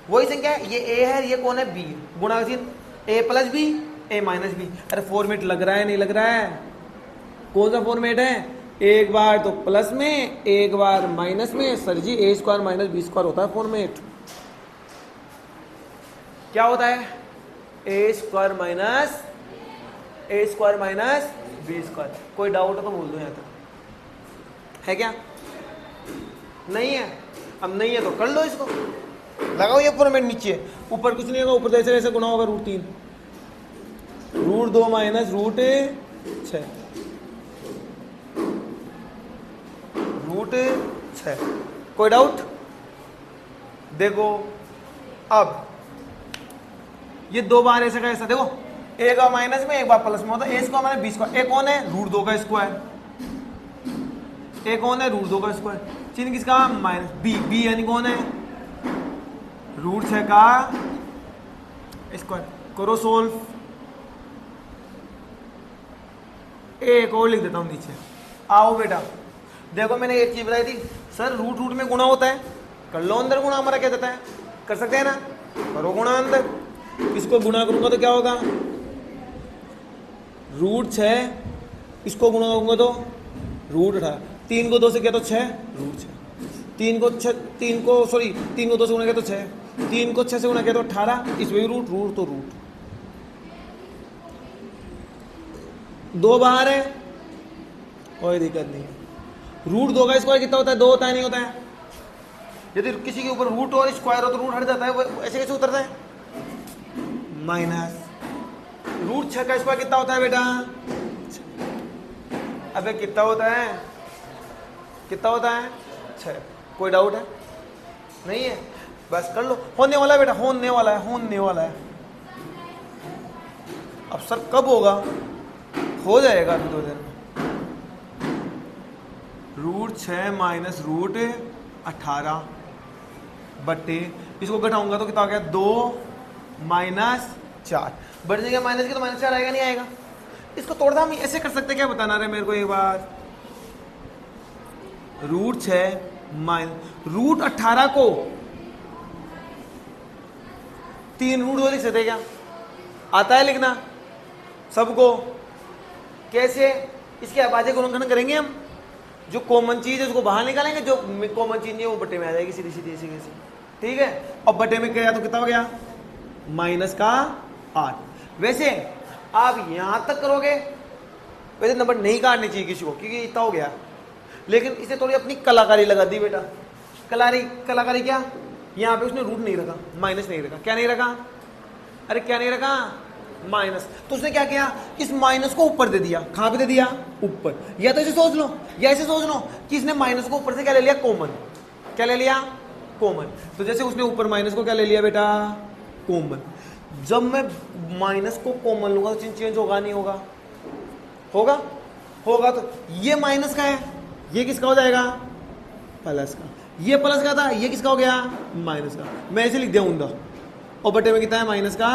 वही संख्या है, ये a है, ये कौन है, b। गुणा का चिन्ह a plus b, a minus b। अरे फॉर्मेट लग रहा है नहीं लग रहा है, कौन सा फॉर्मेट है, एक बार तो प्लस में एक बार माइनस में। सर जी a² माइनस b² होता है फॉर्मेट। क्या होता है, a² माइनस b²। कोई डाउट है तो बोल दो यहाँ तक, है क्या, नहीं है, अब नहीं है तो कर लो, इसको लगाओ ये फॉर्मेट। नीचे ऊपर कुछ नहीं होगा, ऊपर जैसे जैसे गुना होगा √3, √2 माइनस √6, √6। कोई डाउट, देखो अब ये 2 बार ऐसे का ऐसा, देखो एक बार माइनस में एक बार प्लस में होता है। a² माइनस b², एक कौन है, √2 का स्क्वायर, एक कौन है, √2 का स्क्वायर। चिन्ह किसका, माइनस b यानी कौन है, √6 का स्क्वायर। करो सोल्व, एक और लिख देता हूं नीचे। आओ बेटा देखो, मैंने एक चीज बताई थी, सर रूट में गुणा होता है, कर लो अंदर गुणा, हमारा क्या देता है, कर सकते हैं ना, करो गुणा अंदर। इसको गुणा करूंगा तो क्या होगा, √6, इसको गुणा करूंगा तो √18। 3 को 2 से किया तो 6, √6। 3 को 2 से गुणा किया तो 6, 3 को 6 से गुणा किया तो 18, इसमें रूट तो रूट। 2 बाहर है, कोई दिक्कत नहीं है। √2 का स्क्वायर कितना होता है, 2 होता है, नहीं होता है। यदि किसी के ऊपर रूट और स्क्वायर हो तो रूट हट जाता है, वो ऐसे कैसे उतरता है, माइनस। √6 का स्क्वायर कितना होता है बेटा, अबे कितना होता है, कितना होता है, 6। कोई डाउट है, नहीं है, बस कर लो। होने वाला है बेटा, होने वाला है। अब सर कब होगा, हो जाएगा अभी 2 देर में। √6 माइनस √18 बट्टे, इसको घटाऊंगा तो कितना आ गया, 2 माइनस 4। बढ़ जाएगा माइनस की तो -4 आएगा, नहीं आएगा। इसको तोड़ना हम ऐसे कर सकते, क्या बताना रहे मेरे को एक बार, √6 माइनस √18 को 3 √2 लिख सकते क्या, आता है लिखना सबको, कैसे, इसके अभाज्य गुणनखंड करेंगे हम, जो कॉमन चीज है उसको बाहर निकालेंगे, जो कॉमन चीज नहीं है वो बट्टे में आ जाएगी सीधी सीधी ऐसे कैसे, ठीक है। और बट्टे में गया तो कितना हो गया, -8। वैसे आप यहां तक करोगे वैसे नंबर नहीं काटने चाहिए किसी को, क्योंकि इतना हो गया, लेकिन इसे थोड़ी अपनी कलाकारी लगा दी बेटा। कलाकारी क्या, यहाँ पे उसने रूट नहीं रखा, माइनस नहीं रखा, क्या नहीं रखा, अरे क्या नहीं रखा, माइनस। तो उसने क्या किया, इस माइनस को ऊपर दे दिया। कहां पे दे दिया, ऊपर। या तो ऐसे सोच लो, या ऐसे सोच लो कि इसने माइनस को ऊपर से क्या ले लिया, कॉमन। क्या ले लिया, कॉमन। तो जैसे उसने ऊपर माइनस को क्या ले लिया बेटा, कॉमन। जब मैं माइनस को कॉमन लूंगा तो चिन्ह चेंज होगा नहीं होगा, होगा होगा। तो ये माइनस का है, ये किसका हो जाएगा, प्लस का। ये प्लस का था, ये किसका हो गया, माइनस का। मैं ऐसे लिख दिया ऊंधा, और बटे में कितना है, माइनस का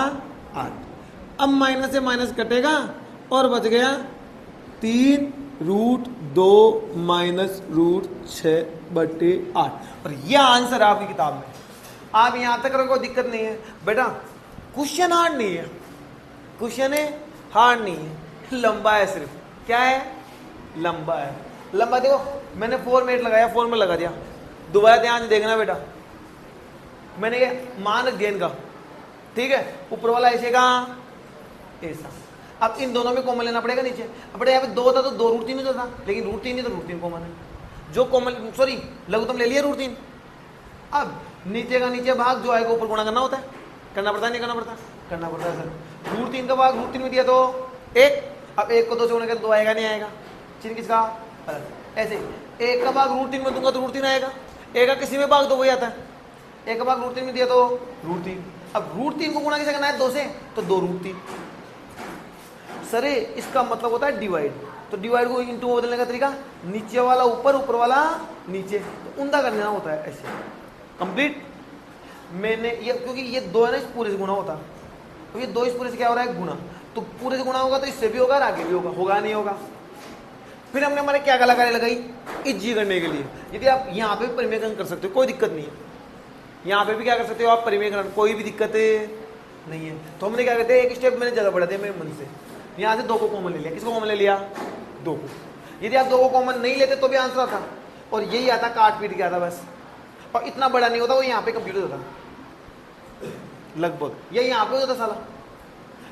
8। अब माइनस से माइनस कटेगा और बच गया 3√2 माइनस √6/8। और यह आंसर है आपकी किताब में। आप यहां तक कोई दिक्कत नहीं है बेटा। क्वेश्चन हार्ड नहीं है, क्वेश्चन है हार्ड नहीं है, लंबा है सिर्फ। क्या है, लंबा है। लंबा देखो, मैंने फॉर्मेट लगाया, फॉर्मेट लगा दिया। दोबारा ध्यान से देखना बेटा, मैंने ये मान रख दिया इनका, ठीक है। ऊपर वाला ऐसे का ऐसा। अब इन दोनों में कॉमन लेना पड़ेगा नीचे। अब यहाँ पे 2 होता तो 2√3 होता था, लेकिन √3 नहीं तो √3 कॉमन है। जो कॉमन सॉरी लघुत्तम ले लिया √3। अब नीचे का नीचे भाग जो आएगा ऊपर गुणा करना होता है, करना पड़ता है नहीं करना पड़ता, करना पड़ता है सर। √3 का भाग √3 में दिया तो 1। अब 1 को 2 से गुणा कर 2 आएगा नहीं आएगा, चिन्ह किसका, ऐसे 1 का भाग √3 में दूंगा तो √3 आएगा। 1 का किसी में भाग दो वही आता है। 1 का भाग √3 में दिया तो √3। अब √3 को गुणा कैसे करना है, 2 से, तो 2√3। सर इसका मतलब होता है डिवाइड। तो डिवाइड को इनटू बदलने का तरीका, नीचे वाला ऊपर, ऊपर वाला नीचे, तो उंधा करना होता है ऐसे। कंप्लीट। मैंने ये, क्योंकि ये 2 है ना, इस पूरे से गुणा होता, तो ये 2 इस पूरे से क्या हो रहा है, गुणा। तो पूरे से गुणा होगा तो इससे भी होगा और आगे भी होगा, होगा नहीं होगा। फिर हमने हमारे क्या कलाकारी लगाई, इज्जी करने के लिए। यदि आप यहाँ पे परिमेयकरण कर सकते हो, कोई दिक्कत नहीं है। यहाँ पे भी क्या कर सकते हो आप, परिमेयकरण, कोई भी दिक्कत नहीं है। तो हमने क्या कहते हैं, एक स्टेप मैंने ज़्यादा बढ़ा दिया मेरे मन से। यहाँ से 2 को कॉमन ले लिया। किसको कॉमन ले लिया, 2 को। यदि आप 2 को कॉमन नहीं लेते तो भी आंसर आता, और यही आता, काट पीट के आता बस। और इतना बड़ा नहीं होता, वो यहाँ पे कंप्लीट होता लगभग, ये यहाँ पे होता साला।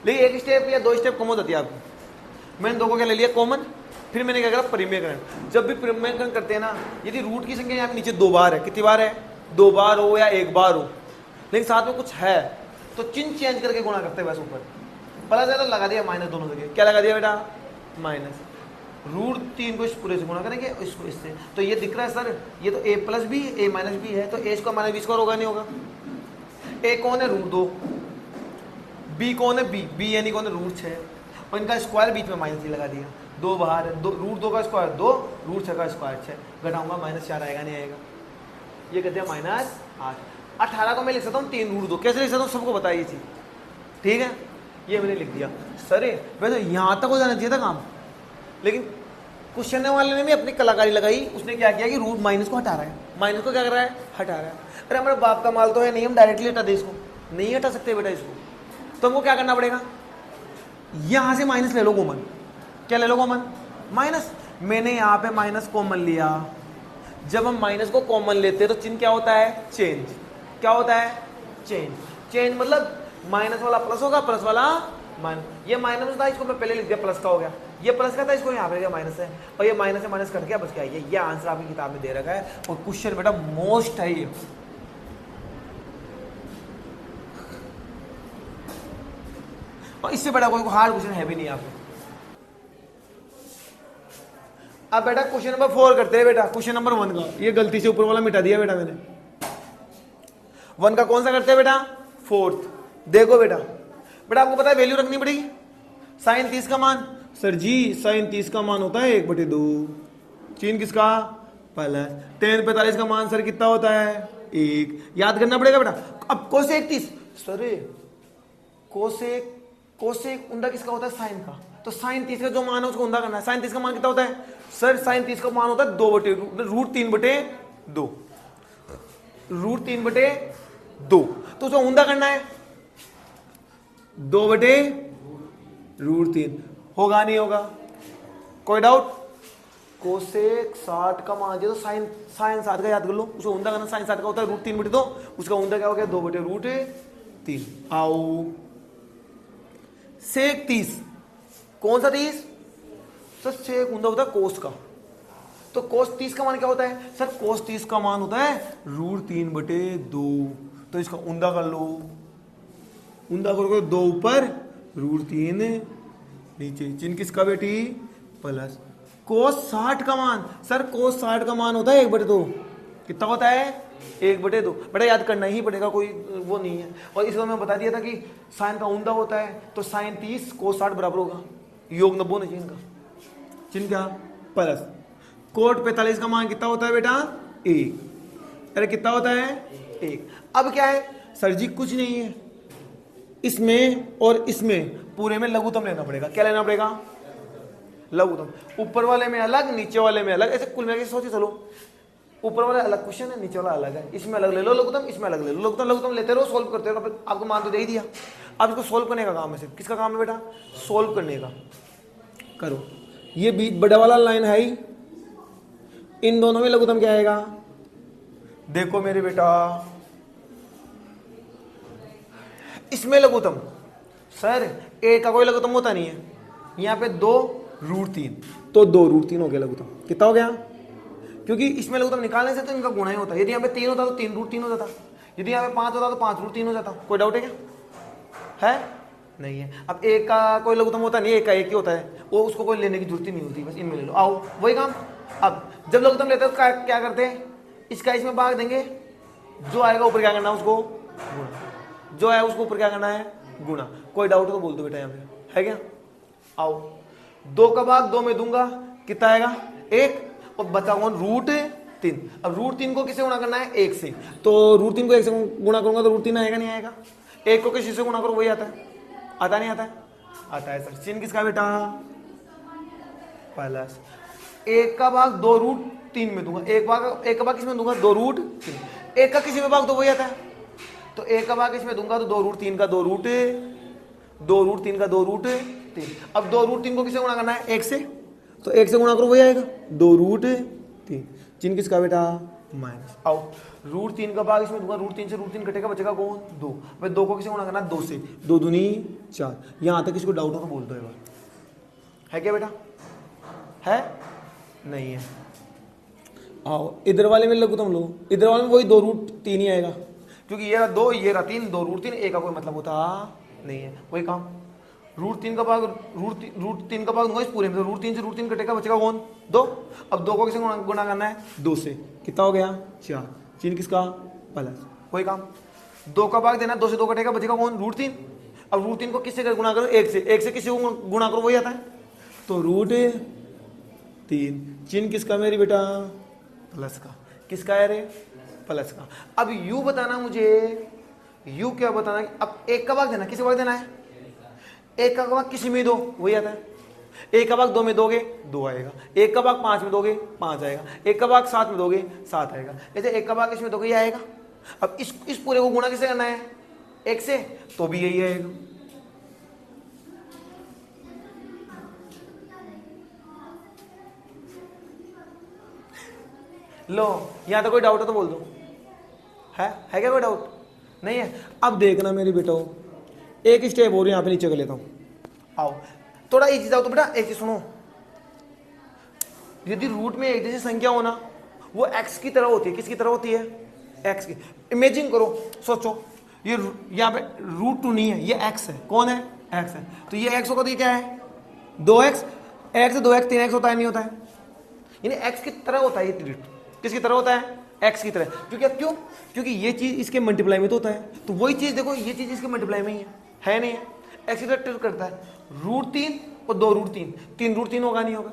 लेकिन एक स्टेप या 2 स्टेप कम हो जाती है आपको। मैंने 2 को क्या ले लिया, कॉमन। फिर मैंने क्या करा, परिमेयकरण। जब भी परिमेयकरण करते हैं ना, यदि रूट की संख्या यहाँ पे नीचे 2 बार है, कितनी बार है, 2 बार हो या 1 बार हो, लेकिन साथ में कुछ है, तो चिन्ह चेंज करके गुणा करते हैं बस। ऊपर प्लस है तो लगा दिया माइनस, दोनों जगह क्या लगा दिया बेटा, माइनस। √3 को इस पूरे से गुणा करेंगे, इसको इससे। तो ये दिख रहा है सर, ये तो a plus B a minus B है, तो a square minus B square होगा नहीं होगा। a कौन है, √2। b कौन है, b यानी कौन है, √6। और इनका स्क्वायर बीच में माइनस ही लगा दिया। 2 बाहर, √2 का स्क्वायर 2, √6 का स्क्वायर 6, घटाऊंगा -4 आएगा नहीं आएगा। ये कहते हैं -8। 18 को मैं लिख सकता हूँ 3√2। कैसे लिख सकता हूँ, सबको बताइए चीज, ठीक है। ये मैंने लिख दिया। सर वैसे यहाँ तक हो जाना चाहिए था काम, लेकिन क्वेश्चन वाले ने भी अपनी कलाकारी लगाई। उसने क्या किया कि रूट माइनस को हटा रहा है, माइनस को क्या कर रहा है, हटा रहा है। अरे हमारे बाप का माल तो है नहीं, हम डायरेक्टली हटा दे इसको, नहीं हटा सकते बेटा इसको। तो हमको क्या करना पड़ेगा, यहाँ से माइनस ले लो कॉमन। क्या ले लो कॉमन, माइनस। मैंने यहाँ पे माइनस कॉमन लिया। जब हम माइनस को कॉमन लेते हैं तो चिन्ह क्या होता है, चेंज। क्या होता है, चेंज। चेंज मतलब माइनस वाला प्लस होगा, प्लस वाला माइनस। ये माइनस था, इसको मैं पहले लिख दिया, प्लस का हो गया। ये प्लस का था, इसको यहाँ पे माइनस है, और ये माइनस से माइनस कट गया, बस क्या है, ये आंसर आपकी किताब में दे रखा है। और क्वेश्चन बेटा मोस्ट है ये। और इससे बड़ा कोई हार्ड क्वेश्चन है भी नहीं यहाँ पे। अब बेटा क्वेश्चन नंबर 4 करते हैं बेटा। क्वेश्चन नंबर 1 का, ये गलती से ऊपर वाला मिटा दिया बेटा मैंने। 1 का कौन सा करते हैं बेटा, 4th। देखो बेटा, बेटा आपको पता है वैल्यू रखनी पड़ेगी। sin 30 का मान, सर जी sin 30 का मान होता है 1/2। चिन्ह किसका, प्लस। tan 45 का मान सर कितना होता है, 1। याद करना पड़ेगा बेटा। अब cosec 30, सर cosec उंडा किसका होता है, sin का। तो sin 30 का जो मान है उसको उंडा करना है। sin 30 का मान कितना होता है सर, sin 30 का मान होता है 2/√3/2। √3/2, तो उसको ऊंधा करना है 2/√3। होगा नहीं होगा, कोई डाउट। कोसेक 60 का मान जो, तो साइन 60 का याद कर लो, उसको ऊंधा करना। साइन 60 का होता है √3/2, उसका ऊंधा क्या हो गया, 2/√3। आओ सेक 30, कौन सा 30 सर सेक ऊंधा होता है कोस का, तो कोस 30 का मान क्या होता है सर? कोस 30 का मान होता है √3/2। तो इसका ऊंधा कर लो, ऊंधा करोगे 2 ऊपर √3 नीचे, चिन्ह किसका बेटी? प्लस कोस 60 का मान, सर कोस 60 का मान होता है 1/2। कितना होता है? 1/2। बेटा याद करना ही पड़ेगा, कोई वो नहीं है। और इस बार मैं बता दिया था कि साइन का ऊंधा होता है, तो साइन 30 कोस 60 बराबर होगा योग 90 ना चिन्ह का, चिन्ह क्या? प्लस कोट 45 का मान कितना होता है बेटा? 1। अरे कितना होता है? 1। अब क्या है सर जी? कुछ नहीं है, इसमें और इसमें पूरे में लघुत्तम लेना पड़ेगा। क्या लेना पड़ेगा? लघुत्तम। ऊपर वाले में अलग, नीचे वाले में अलग, ऐसे कुल मिला के सोचिए। चलो ऊपर वाला अलग क्वेश्चन है, नीचे वाला अलग है, इसमें अलग ले लो लघुत्तम, इसमें अलग ले लो लघुत्तम। लघुत्तम लेते रहो, सोल्व करते रहो, आपको मान तो दे ही दिया। अब इसको सोल्व करने का काम है। सिर्फ किसका काम है बेटा? सोल्व करने का। करो, ये बीच बड़ा वाला लाइन है ही, इन दोनों में लघुत्तम क्या आएगा? देखो मेरे बेटा, इसमें लघुत्तम सर ए का कोई लघुत्तम होता नहीं है, यहाँ पे 2√3, तो 2√3 हो गया लघुत्तम। कितना हो गया? क्योंकि इसमें लघुत्तम निकालने से तो इनका गुणा ही होता है। यदि यहाँ पे 3 होता तो 3√3 हो जाता, यदि यहाँ पे 5 होता तो 5√3 हो जाता। कोई डाउट है क्या? है? नहीं है। अब एक का कोई लघुत्तम होता नहीं, एक का एक ही होता है, वो उसको कोई लेने की जरूरत ही नहीं होती, बस इनमें ले लो। आओ वही काम। अब जब लघुत्तम लेते हैं तो क्या करते हैं? इसका इसमें भाग देंगे, जो आएगा ऊपर क्या करना है उसको? गुणा। जो है उसको ऊपर क्या करना है? गुणा। कोई डाउट तो बोल दो बेटा, यहाँ पे है क्या? आओ, 2 का भाग 2 में दूंगा, कितना आएगा? 1, और बचा कौन? √3। अब √3 को किससे गुणा करना है? 1 से, तो √3 को 1 से गुणा करूंगा तो √3 आएगा नहीं आएगा? 1 को किसी से गुणा करो वही आता है। आता नहीं आता है? आता है सर। चिन्ह किसका बेटा? प्लस 1 का भाग 2√3 में दूंगा, 1 का भाग किसमें दूंगा? 2√3। 1 का किसी में भाग तो वही आता है, तो 1 का भाग इसमें दूंगा तो 2√3 का 2√3 का 2√3। अब 2√3 को किससे गुणा करना है? 1 से, तो 1 से गुणा करो वही आएगा 2√3। चिन्ह किसका बेटा? माइनस। आओ, √3 का भाग इसमें दूंगा, √3 से √3 कटेगा, बचेगा कौन? 2। भाई 2 को किससे गुणा करना है? 2 से, 2 दूनी 4। यहाँ तक किसी को डाउट हो तो बोल दो एक बार। है क्या बेटा? है? नहीं है। आओ इधर वाले में लघुत्तम लो, इधर वाले में वही 2√3 ही आएगा, क्योंकि ये रहा 2, ये रहा 3, 2√3, एक का कोई मतलब होता नहीं है। वही काम, √3 का भाग √3 का भाग दूंगा इस पूरे में, तो √3 से √3 कटेगा, बचेगा कौन? 2। अब 2 को किसे गुणा करना है? 2 से, कितना हो गया? 4। चिन्ह किसका? प्लस। वही काम, 2 का भाग देना, 2 से 2 कटेगा, बचेगा कौन? √3। अब √3 को किससे गुणा करो? 1 से, 1 से किसी को गुणा करो वही आता है, तो √3। चिन्ह किसका मेरी बेटा? प्लस का। किसका है रे? प्लस का। अब यू बताना मुझे, यू क्या बताना? अब 1 का भाग देना, किसे भाग देना है? 1 का भाग किसी में दो वही आता है। 1 का भाग 2 में दोगे 2 आएगा, 1 का भाग 5 में दोगे 5 आएगा, 1 का भाग 7 में दोगे 7 आएगा, ऐसे 1 का भाग इसमें दोगे ये आएगा। अब इस पूरे को गुणा किसे करना है? 1 से, तो भी यही आएगा। लो, यहां तो कोई डाउट है तो बोल दो। है क्या कोई डाउट? नहीं है। अब देखना मेरे बेटो, एक स्टेप और यहां पे नीचे कर लेता हूं। आओ थोड़ा एक चीज आओ तो बेटा, एक चीज सुनो, यदि रूट में एक जैसी संख्या हो ना, वो x की तरह होती है। किसकी तरह होती है? x की। इमेजिन करो, सोचो, ये यहाँ पे √2 नहीं है, ये x है। कौन है? x है। तो ये x होगा तो ये क्या है? 2x। x से 2x 3x होता है, नहीं होता है? यानी x की तरह होता है ये रूट। किसकी तरह होता है? x की तरह। क्योंकि ये चीज इसके मल्टीप्लाई में तो होता है, तो वही चीज देखो, ये चीज इसके मल्टीप्लाई में ही है नहीं है? x की तरह ट्रीट करता है। √3 और 2√3, 3√3 होगा नहीं होगा?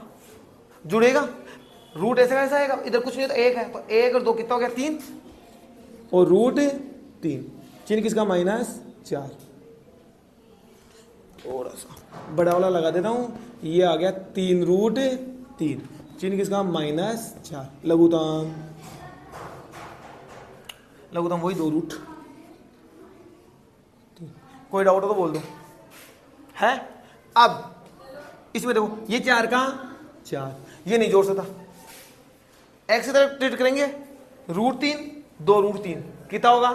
जुड़ेगा। रूट ऐसे कैसा आएगा? इधर कुछ नहीं तो 1 है, तो 1 और 2 कितना हो गया? 3, और √3। चिन्ह किसका? -4। थोड़ा सा बड़ा वाला लगा देता हूं, ये आ गया 3√3। चिन्ह किसका? -4। लघुत्तम वही 2√3। कोई डाउट हो तो बोल दो। है? अब इसमें देखो, ये 4 का 4, ये नहीं जोड़ सकता, x की तरफ ट्रीट करेंगे। √3 2√3 कितना होगा?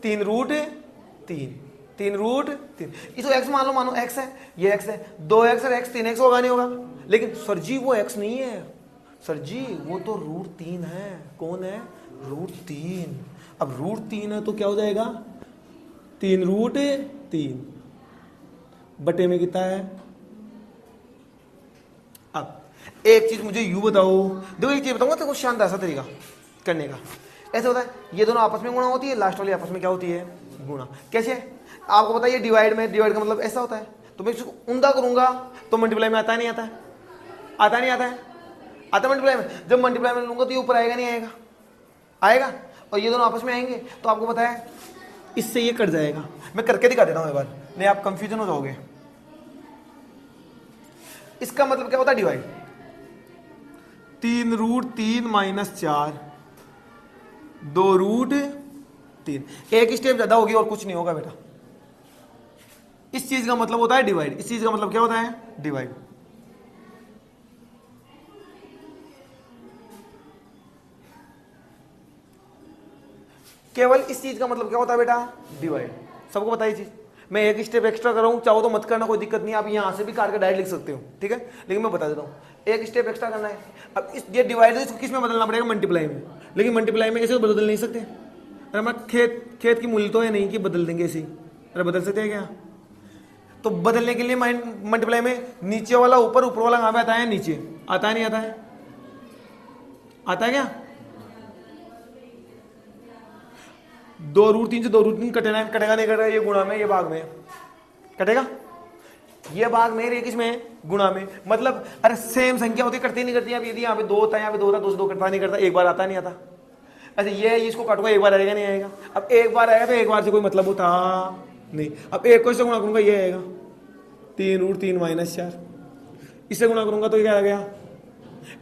3√3। 3 रूट 3। इसको x मान लो, मानो x है, ये x है, 2x और x 3x होगा नहीं होगा? लेकिन सर जी वो x नहीं है, सर जी वो तो रूट 3 है। कौन है? रूट 3। अब रूट 3 है तो क्या हो जाएगा? 3 रूट 3 बटे में कितना है? अब एक चीज मुझे यू बताओ, देखो एक चीज बताऊंगा तो कुछ शानदार सा तरीका करने का। ऐसे होता है, ये दोनों आपस में गुणा होती है, लास्ट वाली आपस में क्या होती है? गुणा। कैसे? आपको पता है ये डिवाइड में, डिवाइड का मतलब ऐसा होता है, तो मैं इसको उंदा करूंगा तो मल्टीप्लाई में आता नहीं आता है? आता नहीं आता है? आता मल्टीप्लाई में। जब मल्टीप्लाई में लूंगा तो ये ऊपर आएगा नहीं आएगा? आएगा। और ये दोनों आपस में आएंगे तो आपको पता है इससे ये कट जाएगा। मैं करके दिखा देता हूं एक बार, नहीं आप कंफ्यूजन हो जाओगे। इसका मतलब क्या होता है? डिवाइड। 3 root 3 minus 4, 2 root 3। एक स्टेप ज्यादा होगी और कुछ नहीं होगा बेटा। इस चीज का मतलब होता है डिवाइड। इस चीज का मतलब क्या होता है? डिवाइड। केवल इस चीज का मतलब क्या होता है बेटा? डिवाइड। सबको पता है ये चीज। मैं एक स्टेप एक्स्ट्रा कर रहा हूं, चाहो तो मत करना, कोई दिक्कत नहीं है। आप यहां से भी काट के डायरेक्ट लिख सकते हो, ठीक है, लेकिन मैं बता देता हूं, एक स्टेप एक्स्ट्रा करना है। अब इस ये डिवाइड है, इसको किस में बदलना पड़ेगा? मल्टीप्लाई में। लेकिन मल्टीप्लाई में ऐसे तो बदल नहीं सकते। अरे हमारा खेत की मूल्य तो है नहीं कि बदल देंगे ऐसे ही। अरे बदल सकते हैं क्या? तो बदलने के लिए मल्टीप्लाई में नीचे वाला ऊपर, ऊपर वाला कहां पे आता है? नीचे। आता है नहीं आता है? आता है क्या? 2 रूट 3 से 2 रूट 3 कटेगा कटेगा नहीं कटेगा? ये गुणा में, ये भाग में कटेगा, ये भाग में, ये किस में? गुणा में। मतलब अरे सेम संख्या होती है, करती नहीं करती? अब यदि यहाँ पे 2 होता है, यहाँ पे 2 होता है, 2 से 2 करता नहीं करता? एक बार आता नहीं आता? अच्छा ये इसको काटूंगा, एक बार आएगा नहीं आएगा? अब एक बार आएगा तो एक बार से कोई मतलब होता नहीं। अब एक को इससे गुणा करूंगा, ये आएगा 3 रूट 3 माइनस 4। इससे गुणा करूंगा तो क्या आ गया?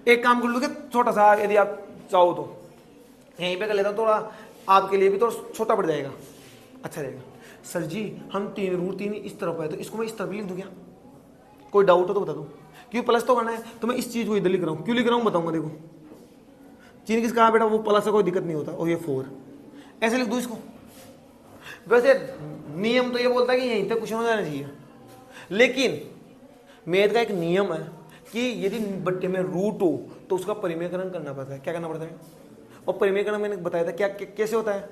एक काम कर लोगे छोटा सा, यदि आप चाहो तो यहीं पे कर लेता हूं, थोड़ा आपके लिए भी थोड़ा छोटा पड़ जाएगा, अच्छा रहेगा। सर जी हम 3 रूट 3 इस तरफ है तो इसको मैं इस तरफ लिख दूं क्या? कोई डाउट हो तो बता दो। क्यों प्लस तो करना है तो मैं इस चीज को इधर लिख रहा हूं। क्यों लिख रहा हूं बताऊंगा। देखो चीन किसका है बेटा? वो प्लस से कोई दिक्कत नहीं होता। और ये 4 ऐसे लिख दूं इसको। वैसे नियम तो ये बोलता है कि यहीं तक क्वेश्चन हो जाना चाहिए, लेकिन मैथ का एक नियम है कि यदि बट्टे में रूट हो तो उसका परिमेयकरण करना पड़ता है। क्या करना पड़ता है? और परिमेयकरण मैंने बताया था क्या कैसे होता है?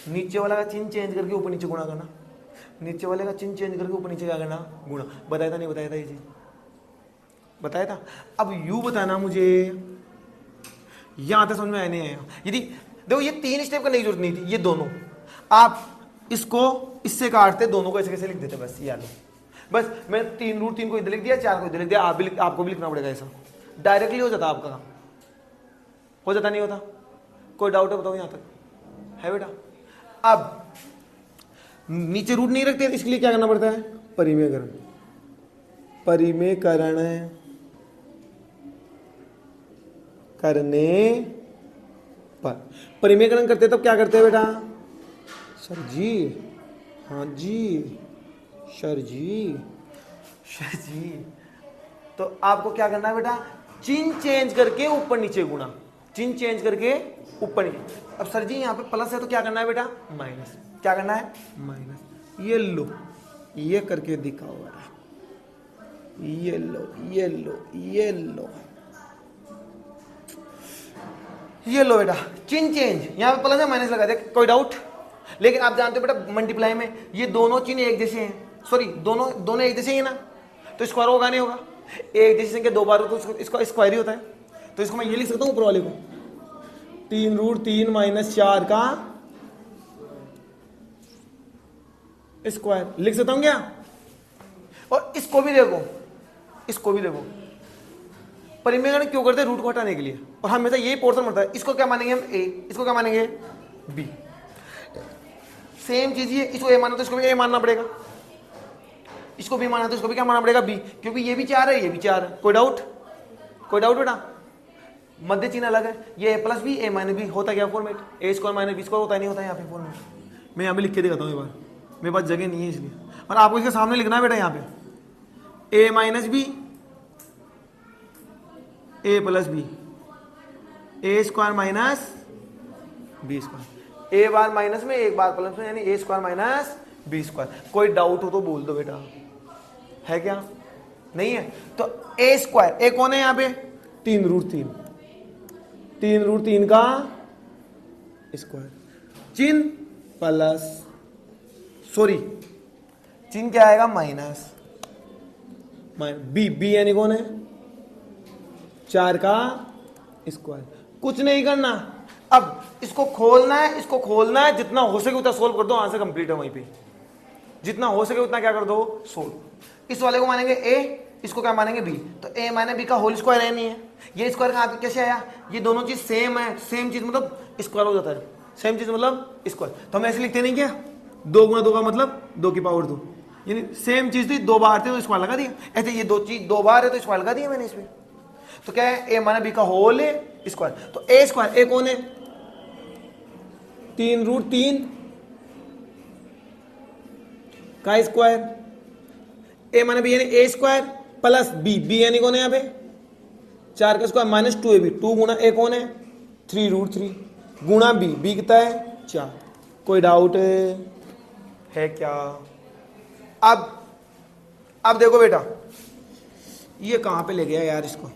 नीचे वाला का चिन्ह चेंज करके ऊपर नीचे गुणा करना, नीचे वाले का चिन्ह चेंज करके ऊपर नीचे क्या करना? गुणा। बताया था नहीं बताया था? ये चीज बताया था। अब यू बताना मुझे, यहां तक समझ में आया नहीं आया? यदि देखो ये 3 स्टेप करने की जरूरत नहीं थी, ये दोनों आप इसको इससे काटते, दोनों को ऐसे कैसे लिख देते, बस याद लो। बस मैं 3 रूट 3 को इधर लिख दिया, 4 को इधर लिख दिया। आपको भी लिखना पड़ेगा ऐसा, डायरेक्टली हो जाता आपका काम। हो जाता नहीं होता? कोई डाउट है बताओ यहां तक है बेटा? अब नीचे रूट नहीं रखते, इसके लिए क्या करना पड़ता है? परिमेयकरण। परिमेयकरण करने पर, परिमेयकरण करते तब क्या करते हैं बेटा? सर जी, हाँ जी सर जी, सर जी, तो आपको क्या करना है बेटा? चिन्ह चेंज करके ऊपर नीचे गुणा, चिन्ह चेंज करके ऊपर नीचे। अब सर जी यहाँ पे प्लस है तो क्या करना है बेटा? माइनस। क्या करना है? माइनस। ये लो, ये करके दिखाओ बेटा, ये लो ये लो ये लो ये लो बेटा, चिन्ह चेंज। यहाँ पे प्लस है माइनस लगा दे, कोई डाउट? लेकिन आप जानते हो बेटा मल्टीप्लाई में ये दोनों चिन्ह एक जैसे हैं, सॉरी दोनों एक जैसे ही है ना, तो स्क्वायर होगा नहीं होगा? एक जैसी संख्या 2 बार हो तो इसका स्क्वायर ही होता है। तो इसको मैं ये लिख सकता हूँ ऊपर वाले को, 3 रूट 3 माइनस 4 का स्क्वायर लिख सकता हूँ क्या? और इसको भी देखो, इसको भी देखो, परिमेयकरण क्यों करते हैं? रूट को हटाने के लिए। और हमेशा यही पोर्शन बढ़ता है। इसको क्या मानेंगे हम? ए। इसको क्या मानेंगे? बी। सेम चीज है, इसको ए माना तो इसको भी ए मानना पड़ेगा, इसको भी माना तो इसको भी क्या मानना पड़ेगा? बी, क्योंकि ये भी 4 है ये भी 4 है। कोई डाउट? कोई डाउट बेटा? मध्य चिन्ह अलग है, ये ए प्लस बी ए माइनस बी होता क्या फॉर्मेट? ए स्क्वायर माइनस बी स्क्वायर होता नहीं होता यहाँ पे फॉर्मेट? मैं यहाँ पे लिख के दिखाता हूँ एक बार, मेरे पास जगह नहीं है इसलिए। और आपको इसके सामने लिखना है बेटा यहाँ पे ए माइनस बी ए प्लस बी, ए स्क्वायर माइनस बी स्क्वायर, ए बार माइनस में एक बार प्लस में, यानी ए स्क्वायर माइनस बी स्क्वायर। कोई डाउट हो तो बोल दो बेटा, है क्या? नहीं है तो ए स्क्वायर, ए कौन है यहाँ पे? 3√3, 3√3 का स्क्वायर, चिन्ह प्लस, सॉरी चिन्ह क्या आएगा? माइनस, बी, बी यानी कौन है? 4 का स्क्वायर। कुछ नहीं करना, अब इसको खोलना है, इसको खोलना है, जितना हो सके उतना सोल्व कर दो, आंसर कंप्लीट है वहीं पे। जितना हो सके उतना क्या कर दो? सोल्व। इस वाले को मानेंगे ए, इसको क्या मानेंगे बी, तो ए माइनस बी का होल स्क्वायर है नहीं है, ये स्क्वायर कहाँ पे कैसे आया? ये दोनों चीज सेम है, सेम चीज मतलब स्क्वायर हो जाता है, सेम चीज मतलब स्क्वायर। तो हम ऐसे लिखते नहीं क्या, 2 गुणा 2 का मतलब 2 की पावर 2, यानी सेम चीज थी, 2 बार थे तो स्क्वायर लगा दिया। ऐसे ये 2 चीज 2 बार है तो स्क्वायर लगा दिया मैंने इसमें। तो क्या है? ए माइनस बी का होल स्क्वायर। तो ए स्क्वायर, ए कौन है? 3√3 का स्क्वायर, ए माने बी यानी ए स्क्वायर प्लस बी, बी यानी कौन है यहाँ पे? 4 का स्क्वायर माइनस 2ab, 2 गुणा ए कौन है? 3√3 गुणा बी, बी कितना है? 4। कोई डाउट है क्या? अब देखो बेटा, ये कहां पे ले गया यार इसको?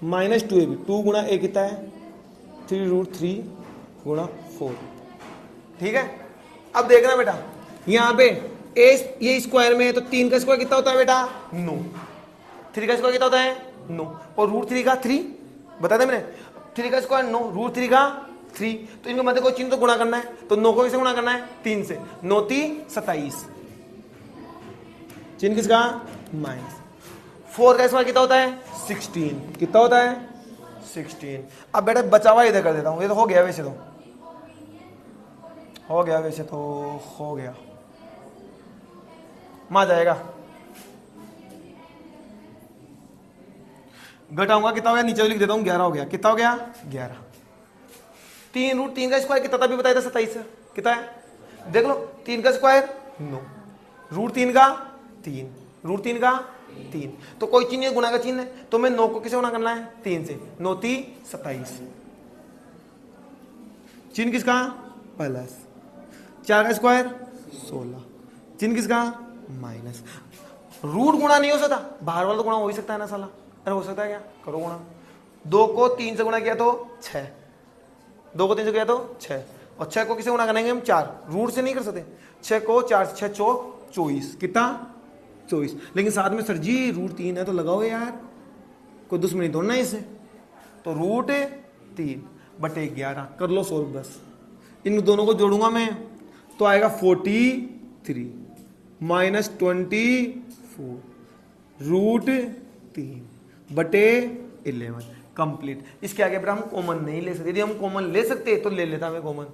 माइनस 2ab, 2 गुणा ए कितना है? 3√3 गुणा 4। ठीक है, अब देखना बेटा, यहां पे ए ये स्क्वायर में है तो 3 का स्क्वायर कितना होता है बेटा? 9। 3 का स्क्वायर कितना होता है? 9। और √3 का 3 बता दे मैंने, 3 का स्क्वायर 9, √3 का 3, तो इनके मध्य कोई चिन्ह तो गुणा करना है, तो 9 को किससे गुणा करना है? 3 से, 9 3 27, चिन्ह किसका? माइनस। 4 का स्क्वायर कितना होता है? 16, कितना होता है? 16। अब बेटा बचा हुआ इधर कर देता हूं, ये तो हो गया वैसे, तो हो गया वैसे, तो हो गया, मां जाएगा, घटाऊंगा कितना हो गया? नीचे लिख देता हूं, 11 हो गया। कितना हो गया? 11। 3√3 का स्क्वायर कितना था अभी बताया था? 27 कितना है? देख लो, 3 का स्क्वायर 9, √3 का 3, √3 का 3, तो कोई चिन्ह गुणा का चिन्ह है, तो मैं 9 को किसे गुणा करना है? 3 से, 9 3 27, चिन्ह किसका? प्लस। 4 का स्क्वायर 16, चिन्ह किसका? माइनस। रूट गुणा नहीं हो सकता, बाहर वाला तो गुणा हो ही सकता है ना साला, अरे हो सकता है क्या? करो गुणा। 2 को 3 से गुणा किया तो 6, 2 को 3 से किया तो 6, और 6 को किसे गुणा करेंगे हम? 4, रूट से नहीं कर सकते। 6 को 4 से 6 चौक 24, कितना? 24। लेकिन साथ में सर जी √3 है तो लगाओ यार, कोई दुश्मनी थोड़ा ना इससे, तो √3 बटे 11 कर लो सोल्व बस। इन दोनों को जोड़ूंगा मैं तो आएगा 43 माइनस 24 √3 बटे 11 कंप्लीट। इसके आगे पर हम कॉमन नहीं ले सकते, यदि हम कॉमन ले सकते तो ले लेता मैं कॉमन,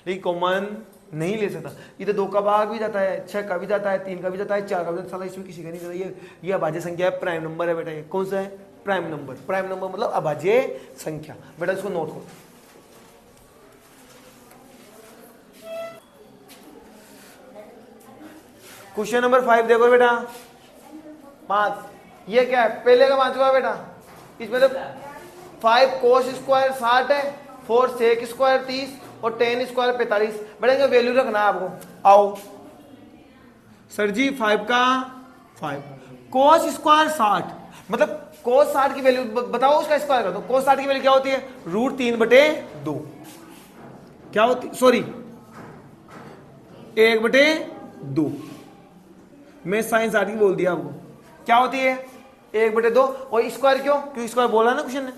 लेकिन कॉमन नहीं ले सकता। इधर 2 का भाग भी जाता है, 6 का भी जाता है, 3 का भी जाता है, 4 का भी जाता है, साला इसमें किसी का नहीं जाता। ये अभाज्य संख्या है, प्राइम नंबर है बेटा। ये कौन सा है? Prime number. प्राइम नंबर मतलब अभाज्य संख्या बेटा, इसको नोट करो। क्वेश्चन नंबर 5 देखो बेटा, 5, ये क्या है? पहले का 5वां बेटा, इसमें तो 5 कोस स्क्वायर 60 है, 4 सेक स्क्वायर 30 और 10 स्क्वायर 45। बेटा वैल्यू रखना है आपको। आओ सर जी 5 का 5 कोस स्क्वायर 60, मतलब कोस 60 की वैल्यू बताओ, उसका स्क्वायर कर दो। कोस 60 की वैल्यू क्या होती है? √3 बटे 2 क्या होती? सॉरी 1 बटे 2, मैं साइन 60 की बोल दिया आपको। क्या होती है? 1 बटे 2, और स्क्वायर क्यों? क्योंकि स्क्वायर बोला ना क्वेश्चन ने।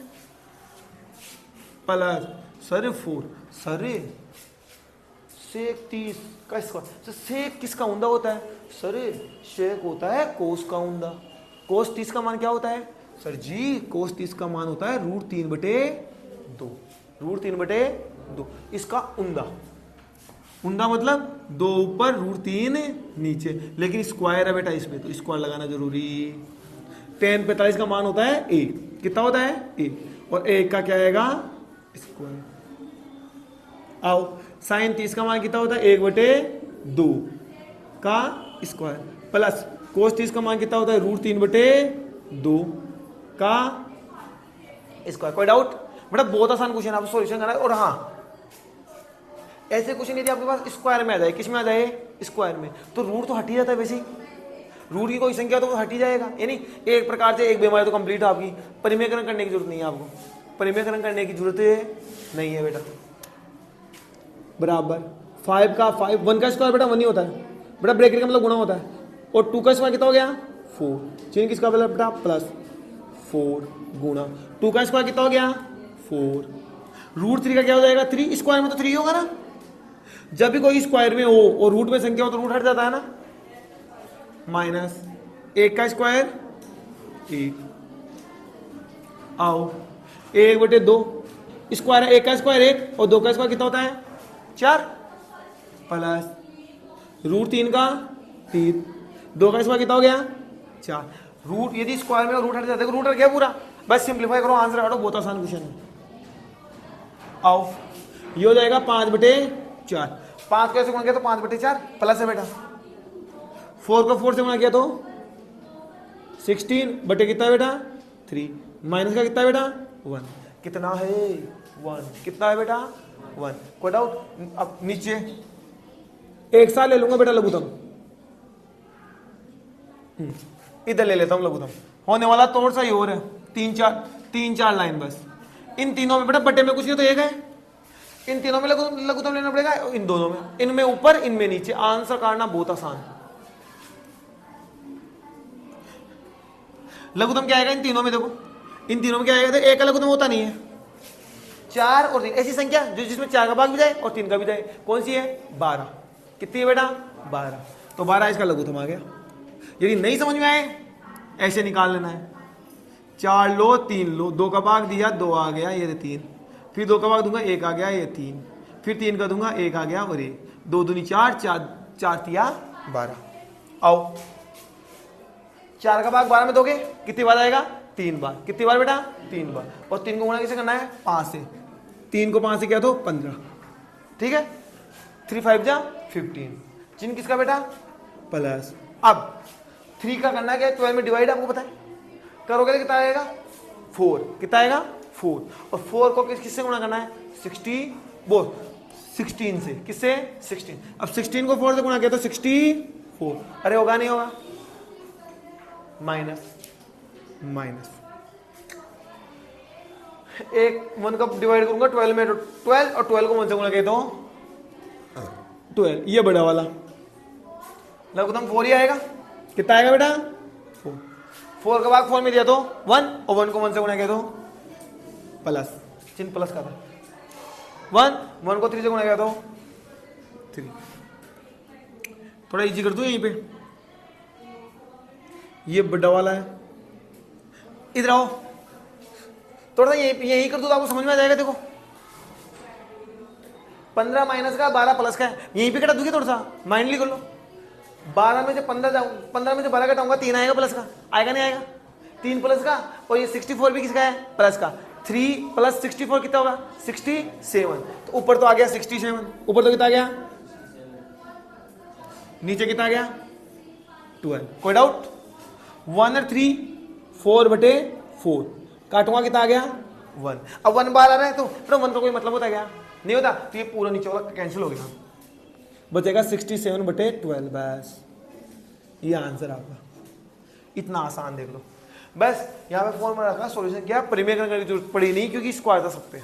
प्लस सर 4, सर सेक 30 का स्क्वायर, तो सेक किसका ऊंधा होता है? सर सेक होता है कोस का ऊंधा। कोस 30 का मान क्या होता है? सर जी कोस 30 का मान होता है √3 बटे 2, √3 बटे 2 इसका ऊंधा। ऊंधा मतलब 2 ऊपर √3 नीचे, लेकिन स्क्वायर है बेटा इसमें, तो स्क्वायर लगाना जरूरी। 10 45 का मान होता है a, कितना होता है? a, और 1 का क्या आएगा? स्क्वायर। आओ साइन 30 का मान कितना होता है? 1 बटे 2 का स्क्वायर, प्लस कोस 30 का मान कितना होता है? √3 बटे 2 का स्क्वायर। कोई डाउट? बेटा बहुत आसान क्वेश्चन, आप सॉल्यूशन करना है। और हाँ ऐसे क्वेश्चन यदि आपके पास स्क्वायर में आ जाए, किस में आ जाए, स्क्वायर में, तो रूट तो हट ही जाता है वैसे ही, रूट की कोई संख्या तो वो हट ही जाएगा, यानी एक प्रकार से एक बीमारी तो कंप्लीट है आपकी, परिमेयकरण करने की जरूरत नहीं है आपको, परिमेयकरण करने की जरूरत नहीं है बेटा। बराबर 5 का 5, 1 का स्क्वायर बेटा 1 ही होता है बेटा, ब्रैकेट का मतलब गुणा होता है, और 2 का स्क्वायर कितना हो गया 4, चिन्ह किसका बेटा प्लस 4 गुणा 2 का स्क्वायर कितना हो गया 4, रूट 3 का क्या हो जाएगा 3, स्क्वायर में तो 3 होगा ना, जब भी कोई स्क्वायर में हो और रूट में संख्या हो तो रूट हट जाता है ना, माइनस 1 का स्क्वायर 1, आओ 1/2 स्क्वायर है, 1 का स्क्वायर 1 और 2 का स्क्वायर कितना होता है 4, प्लस रूट 3 का 3, 2 का स्क्वायर कितना हो गया 4, रूट यदि स्क्वायर में और रूट हट जाता है तो रूट हट गया पूरा, बस सिंप्लीफाई करो आंसर हटो, बहुत आसान क्वेश्चन है। आओ ये हो जाएगा 5/4, 5 कैसे गुणा किया तो 5/4 प्लस है बेटा, 4 को 4 से गुणा किया तो 16 बटे कितना है बेटा 3, माइनस का कितना है बेटा 1, कितना है 1, कितना है बेटा 1, कोई डाउट। अब नीचे एक साल ले लूंगा बेटा लघुत्तम, इधर ले लेता हूं लघुत्तम, होने वाला थोड़ा सा ही और है, 3-4 लाइन बस, इन तीनों में बेटा बटे में कुछ नहीं तो एक है, इन तीनों में लघुत्तम लेना पड़ेगा, इन दोनों में, इनमें ऊपर इनमें नीचे, आंसर काटना बहुत आसान है। लघुत्तम क्या आएगा इन तीनों में, देखो इन तीनों में क्या आएगा, एक का लघुत्तम होता नहीं है, 4 और 3 ऐसी संख्या जो जिसमें 4 का भाग भी जाए और 3 का भी जाए, कौन सी है 12, कितनी है बेटा 12, तो 12 इसका लघुत्तम आ गया। यदि नहीं समझ में आए ऐसे निकाल लेना है, 4 लो 3 लो, 2 का भाग दिया 2 आ गया ये 3, फिर 2 का भाग दूंगा 1 आ गया ये 3, फिर 3 का दूंगा 1 आ गया और 1, 2 दूनी 4, 4 तिया 12। आओ 4 का भाग 12 में दोगे कितनी बार आएगा 3 बार, कितनी बार बेटा 3 बार, और 3 को गुणा कैसे करना है 5 से, 3 को 5 से किया तो 15, ठीक है, 3 5 जा 15, चिन्ह किसका बेटा प्लस। अब 3 का करना क्या है 12 में डिवाइड, आपको पता है करोगे तो कितना आएगा 4, कितना आएगा 4, और 4 को किससे गुणा करना है 16 से, किससे 16, अब 16 को 4 से गुणा किया तो 64, अरे होगा नहीं होगा, माइनस एक 1 का डिवाइड करूंगा 12 में, 12 और 12 को 1 से गुणा किया तो 12, ये बड़ा वाला लघुत्तम 4 ही आएगा, कितना आएगा बेटा 4 का भाग 4 में दिया तो 1 और 1 को 1 से गुणा किया तो प्लस, चिन्ह प्लस का था, 1 को 3 से गुणा किया तो 3, थोड़ा इजी कर दूं यहीं पे, ये बड़ा वाला है, इधर आओ थोड़ा सा यही कर दो तो आपको समझ में आ जाएगा। देखो 15 माइनस का 12 प्लस का है, यहीं पे कटा दूंगी, थोड़ा सा माइंडली कर लो, 12 में से 15 में से 12 घटाऊंगा 3 आएगा प्लस का, आएगा नहीं आएगा 3 प्लस का, और ये 64 भी किसका है प्लस का, 3 प्लस 64 कितना होगा 67, तो ऊपर तो आ गया 67, ऊपर तो कितना आ गया, नीचे कितना आ गया 12, कोई डाउट, 1 और 3 4/4, काटूंगा कितना आ गया 1, अब 1 बार आ रहा है तो 1 का कोई मतलब होता है क्या, नहीं होता, तो ये पूरा नीचे वाला कैंसिल हो गया, बचेगा 67/12, बस ये आंसर आपका, इतना आसान देख लो, बस यहाँ पे फॉर्मूला रखा, सॉल्यूशन क्या, परिमेयकरण करने की जरूरत पड़ी नहीं क्योंकि स्क्वायर था सब पे।